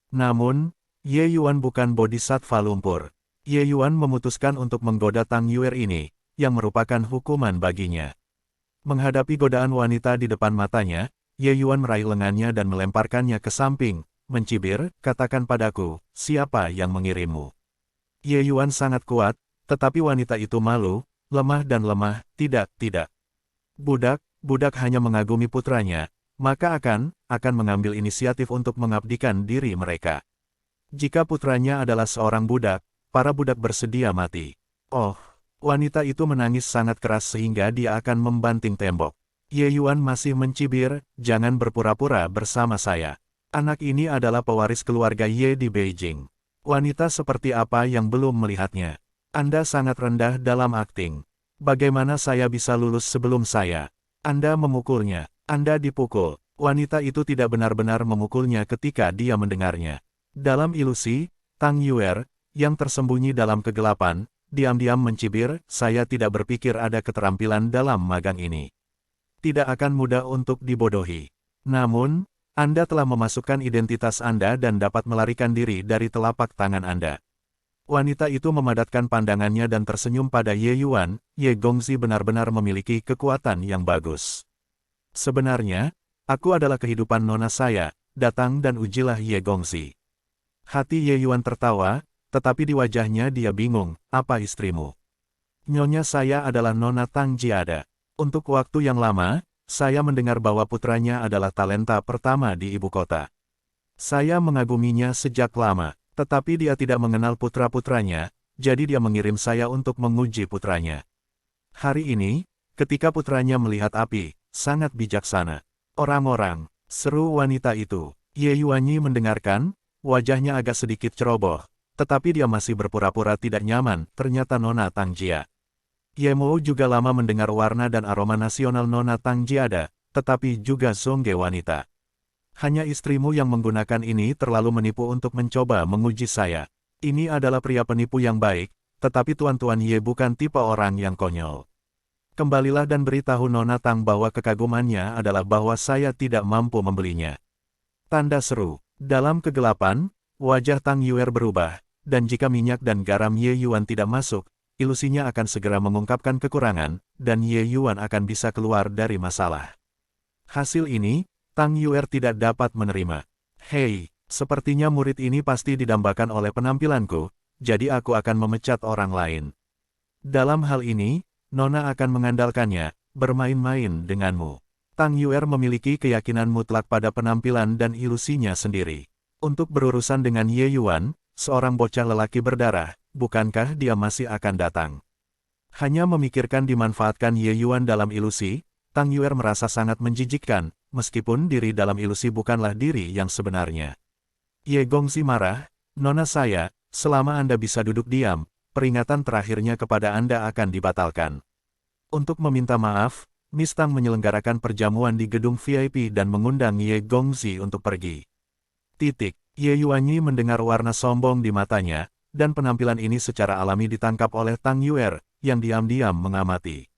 Namun, Ye Yuan bukan bodhisattva lumpur. Ye Yuan memutuskan untuk menggoda Tang Yuer ini, yang merupakan hukuman baginya. Menghadapi godaan wanita di depan matanya, Ye Yuan meraih lengannya dan melemparkannya ke samping, mencibir, katakan padaku, siapa yang mengirimmu? Ye Yuan sangat kuat, tetapi wanita itu malu, lemah dan lemah, tidak. Budak hanya mengagumi putranya, maka akan mengambil inisiatif untuk mengabdikan diri mereka. Jika putranya adalah seorang budak, para budak bersedia mati. Oh, wanita itu menangis sangat keras sehingga dia akan membanting tembok. Ye Yuan masih mencibir, jangan berpura-pura bersama saya. Anak ini adalah pewaris keluarga Ye di Beijing. Wanita seperti apa yang belum melihatnya? Anda sangat rendah dalam akting. Bagaimana saya bisa lulus sebelum saya? Anda memukulnya. Anda dipukul. Wanita itu tidak benar-benar memukulnya ketika dia mendengarnya. Dalam ilusi, Tang Yuer, yang tersembunyi dalam kegelapan, diam-diam mencibir, saya tidak berpikir ada keterampilan dalam magang ini. Tidak akan mudah untuk dibodohi. Namun, Anda telah memasukkan identitas Anda dan dapat melarikan diri dari telapak tangan Anda. Wanita itu memadatkan pandangannya dan tersenyum pada Ye Yuan. Ye Gongzi benar-benar memiliki kekuatan yang bagus. Sebenarnya, aku adalah kehidupan nona saya, datang dan ujilah Ye Gongzi. Hati Ye Yuan tertawa, tetapi di wajahnya dia bingung, apa istrimu? Nyonya saya adalah Nona Tang Jiada. Untuk waktu yang lama, saya mendengar bahwa putranya adalah talenta pertama di ibu kota. Saya mengaguminya sejak lama, tetapi dia tidak mengenal putra-putranya, jadi dia mengirim saya untuk menguji putranya. Hari ini, ketika putranya melihat api, sangat bijaksana. Orang-orang, seru wanita itu. Ye Yuanyi mendengarkan, wajahnya agak sedikit ceroboh, tetapi dia masih berpura-pura tidak nyaman, ternyata Nona Tang Jia. Ye Mo juga lama mendengar warna dan aroma nasional Nona Tang Jiada, tetapi juga zongge wanita. Hanya istrimu yang menggunakan ini terlalu menipu untuk mencoba menguji saya. Ini adalah pria penipu yang baik, tetapi Tuan-Tuan Ye bukan tipe orang yang konyol. Kembalilah dan beritahu Nona Tang bahwa kekagumannya adalah bahwa saya tidak mampu membelinya. Tanda seru. Dalam kegelapan, wajah Tang Yuer berubah, dan jika minyak dan garam Ye Yuan tidak masuk, ilusinya akan segera mengungkapkan kekurangan, dan Ye Yuan akan bisa keluar dari masalah. Hasil ini, Tang Yuer tidak dapat menerima. Hei, sepertinya murid ini pasti didambakan oleh penampilanku, jadi aku akan memecat orang lain. Dalam hal ini, Nona akan mengandalkannya, bermain-main denganmu. Tang Yuer memiliki keyakinan mutlak pada penampilan dan ilusinya sendiri. Untuk berurusan dengan Ye Yuan, seorang bocah lelaki berdarah, bukankah dia masih akan datang? Hanya memikirkan dimanfaatkan Ye Yuan dalam ilusi, Tang Yuer merasa sangat menjijikkan, meskipun diri dalam ilusi bukanlah diri yang sebenarnya. Ye Gongzi marah, Nona saya, selama Anda bisa duduk diam, peringatan terakhirnya kepada Anda akan dibatalkan. Untuk meminta maaf, Miss Tang menyelenggarakan perjamuan di gedung VIP dan mengundang Ye Gongzi untuk pergi. Ye Yuanyi mendengar warna sombong di matanya, dan penampilan ini secara alami ditangkap oleh Tang Yuer, yang diam-diam mengamati.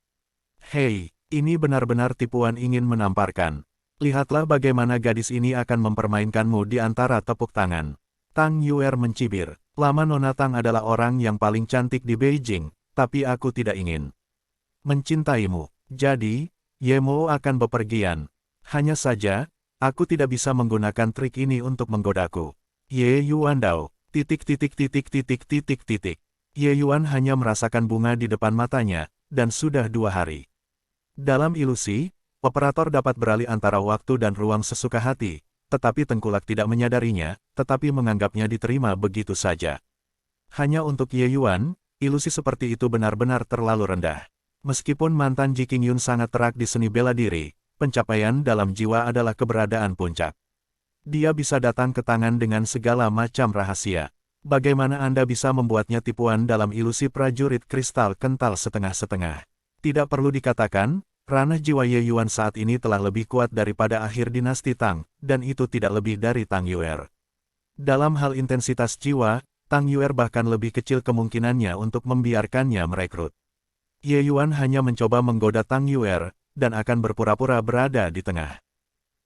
Hei, ini benar-benar tipuan ingin menamparkan. Lihatlah bagaimana gadis ini akan mempermainkanmu di antara tepuk tangan. Tang Yuer mencibir, lama Nona Tang adalah orang yang paling cantik di Beijing, tapi aku tidak ingin mencintaimu. Jadi, Ye Mo akan bepergian. Hanya saja, aku tidak bisa menggunakan trik ini untuk menggodaku. Ye Yuan Dao, ... Ye Yuan hanya merasakan bunga di depan matanya, dan sudah 2 hari. Dalam ilusi, operator dapat beralih antara waktu dan ruang sesuka hati, tetapi tengkulak tidak menyadarinya, tetapi menganggapnya diterima begitu saja. Hanya untuk Ye Yuan, ilusi seperti itu benar-benar terlalu rendah. Meskipun mantan Ji Qingyun sangat terak di seni bela diri, pencapaian dalam jiwa adalah keberadaan puncak. Dia bisa datang ke tangan dengan segala macam rahasia. Bagaimana Anda bisa membuatnya tipuan dalam ilusi prajurit kristal kental setengah-setengah? Tidak perlu dikatakan, ranah jiwa Ye Yuan saat ini telah lebih kuat daripada akhir dinasti Tang, dan itu tidak lebih dari Tang Yuer. Dalam hal intensitas jiwa, Tang Yuer bahkan lebih kecil kemungkinannya untuk membiarkannya merekrut. Ye Yuan hanya mencoba menggoda Tang Yuer, dan akan berpura-pura berada di tengah.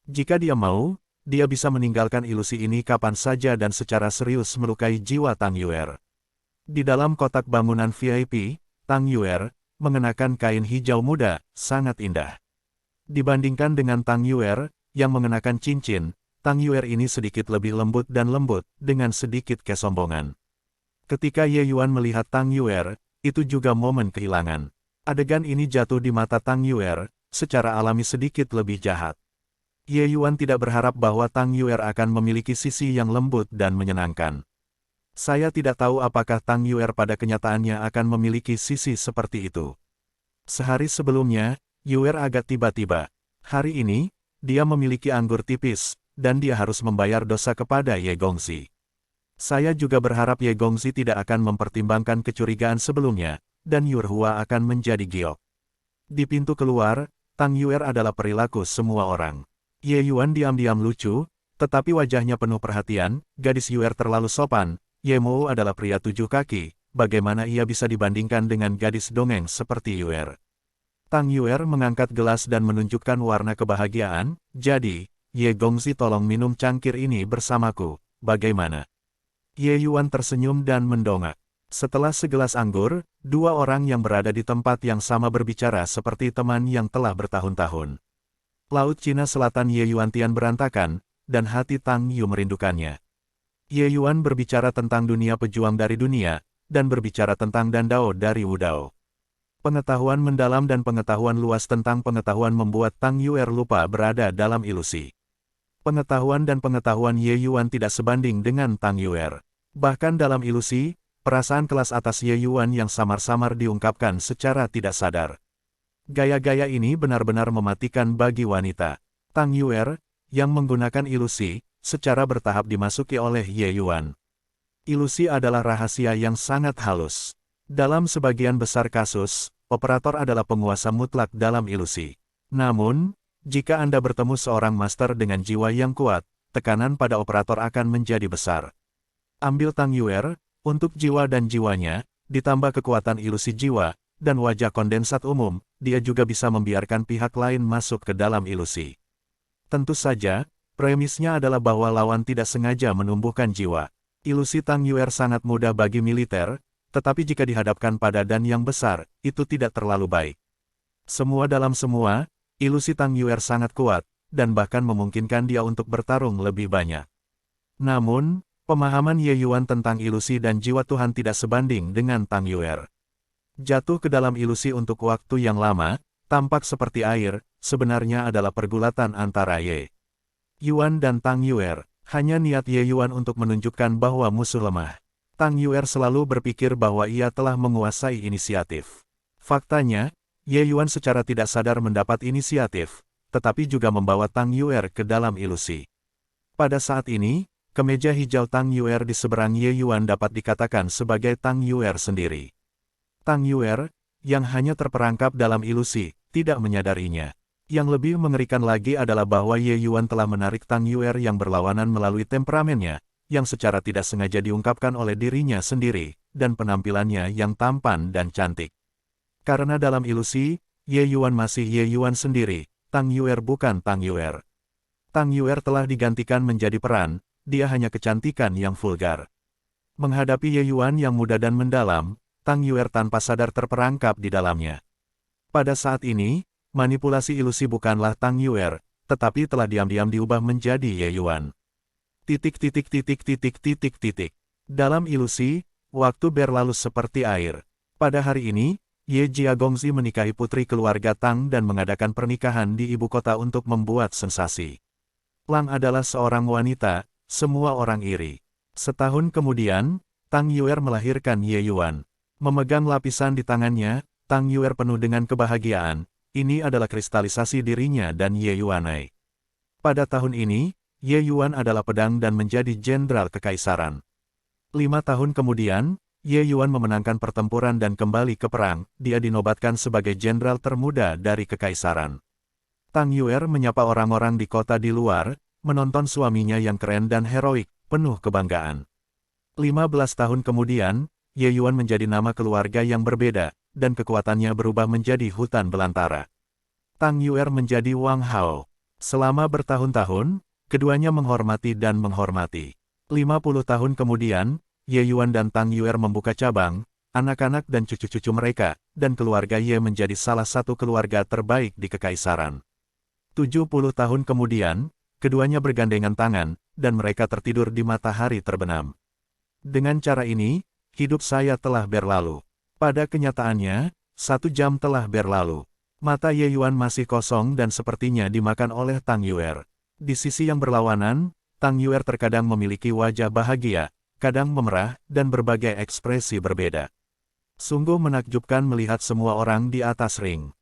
Jika dia mau, dia bisa meninggalkan ilusi ini kapan saja dan secara serius melukai jiwa Tang Yuer. Di dalam kotak bangunan VIP, Tang Yuer, mengenakan kain hijau muda, sangat indah. Dibandingkan dengan Tang Yuer, yang mengenakan cincin, Tang Yuer ini sedikit lebih lembut dan lembut, dengan sedikit kesombongan. Ketika Ye Yuan melihat Tang Yuer, itu juga momen kehilangan. Adegan ini jatuh di mata Tang Yuer, secara alami sedikit lebih jahat. Ye Yuan tidak berharap bahwa Tang Yuer akan memiliki sisi yang lembut dan menyenangkan. Saya tidak tahu apakah Tang Yuer pada kenyataannya akan memiliki sisi seperti itu. Sehari sebelumnya, Yuer agak tiba-tiba. Hari ini, dia memiliki anggur tipis, dan dia harus membayar dosa kepada Ye Gongzi. Saya juga berharap Ye Gongzi tidak akan mempertimbangkan kecurigaan sebelumnya, dan Yurhua akan menjadi giok. Di pintu keluar, Tang Yuer adalah perilaku semua orang. Ye Yuan diam-diam lucu, tetapi wajahnya penuh perhatian, gadis Yuer terlalu sopan, Ye Mou adalah pria 7 kaki, bagaimana ia bisa dibandingkan dengan gadis dongeng seperti Yuer? Tang Yuer mengangkat gelas dan menunjukkan warna kebahagiaan, jadi, Ye Gongzi tolong minum cangkir ini bersamaku, bagaimana? Ye Yuan tersenyum dan mendongak. Setelah segelas anggur, dua orang yang berada di tempat yang sama berbicara seperti teman yang telah bertahun-tahun. Laut Cina Selatan Ye Yuan Tian berantakan, dan hati Tang Yu merindukannya. Ye Yuan berbicara tentang dunia pejuang dari dunia, dan berbicara tentang Dandao dari Wudao. Pengetahuan mendalam dan pengetahuan luas tentang pengetahuan membuat Tang Yuer lupa berada dalam ilusi. Pengetahuan dan pengetahuan Ye Yuan tidak sebanding dengan Tang Yuer. Bahkan dalam ilusi, perasaan kelas atas Ye Yuan yang samar-samar diungkapkan secara tidak sadar. Gaya-gaya ini benar-benar mematikan bagi wanita. Tang Yuer, yang menggunakan ilusi, secara bertahap dimasuki oleh Ye Yuan. Ilusi adalah rahasia yang sangat halus. Dalam sebagian besar kasus, operator adalah penguasa mutlak dalam ilusi. Namun, jika Anda bertemu seorang master dengan jiwa yang kuat, tekanan pada operator akan menjadi besar. Ambil Tang Yuer, untuk jiwa dan jiwanya, ditambah kekuatan ilusi jiwa, dan wajah kondensat umum, dia juga bisa membiarkan pihak lain masuk ke dalam ilusi. Tentu saja, premisnya adalah bahwa lawan tidak sengaja menumbuhkan jiwa. Ilusi Tang Yuer sangat mudah bagi militer, tetapi jika dihadapkan pada dan yang besar, itu tidak terlalu baik. Semua dalam semua, ilusi Tang Yuer sangat kuat, dan bahkan memungkinkan dia untuk bertarung lebih banyak. Namun, pemahaman Ye Yuan tentang ilusi dan jiwa Tuhan tidak sebanding dengan Tang Yuer. Jatuh ke dalam ilusi untuk waktu yang lama, tampak seperti air, sebenarnya adalah pergulatan antara Ye Yuan dan Tang Yuer, hanya niat Ye Yuan untuk menunjukkan bahwa musuh lemah. Tang Yuer selalu berpikir bahwa ia telah menguasai inisiatif. Faktanya, Ye Yuan secara tidak sadar mendapat inisiatif, tetapi juga membawa Tang Yuer ke dalam ilusi. Pada saat ini, kemeja hijau Tang Yuer di seberang Ye Yuan dapat dikatakan sebagai Tang Yuer sendiri. Tang Yuer, yang hanya terperangkap dalam ilusi, tidak menyadarinya. Yang lebih mengerikan lagi adalah bahwa Ye Yuan telah menarik Tang Yuer yang berlawanan melalui temperamennya, yang secara tidak sengaja diungkapkan oleh dirinya sendiri, dan penampilannya yang tampan dan cantik. Karena dalam ilusi, Ye Yuan masih Ye Yuan sendiri, Tang Yuer bukan Tang Yuer. Tang Yuer telah digantikan menjadi peran, dia hanya kecantikan yang vulgar. Menghadapi Ye Yuan yang muda dan mendalam, Tang Yuer tanpa sadar terperangkap di dalamnya. Pada saat ini, manipulasi ilusi bukanlah Tang Yuer, tetapi telah diam-diam diubah menjadi Ye Yuan. Dalam ilusi, waktu berlalu seperti air. Pada hari ini, Ye Jiagongzi menikahi putri keluarga Tang dan mengadakan pernikahan di ibu kota untuk membuat sensasi. Lang adalah seorang wanita, semua orang iri. Setahun kemudian, Tang Yuer melahirkan Ye Yuan. Memegang lapisan di tangannya, Tang Yuer penuh dengan kebahagiaan. Ini adalah kristalisasi dirinya dan Ye Yuanai. Pada tahun ini, Ye Yuan adalah pedang dan menjadi jenderal kekaisaran. 5 tahun kemudian, Ye Yuan memenangkan pertempuran dan kembali ke perang, dia dinobatkan sebagai jenderal termuda dari kekaisaran. Tang Yuer menyapa orang-orang di kota di luar, menonton suaminya yang keren dan heroik, penuh kebanggaan. 15 tahun kemudian, Ye Yuan menjadi nama keluarga yang berbeda, dan kekuatannya berubah menjadi hutan belantara. Tang Yuer menjadi Wang Hao. Selama bertahun-tahun, keduanya menghormati dan menghormati. 50 tahun kemudian, Ye Yuan dan Tang Yuer membuka cabang, anak-anak dan cucu-cucu mereka, dan keluarga Ye menjadi salah satu keluarga terbaik di kekaisaran. 70 tahun kemudian, keduanya bergandengan tangan, dan mereka tertidur di matahari terbenam. Dengan cara ini, hidup saya telah berlalu. Pada kenyataannya, 1 jam telah berlalu. Mata Ye Yuan masih kosong dan sepertinya dimakan oleh Tang Yuer. Di sisi yang berlawanan, Tang Yuer terkadang memiliki wajah bahagia, kadang memerah, dan berbagai ekspresi berbeda. Sungguh menakjubkan melihat semua orang di atas ring.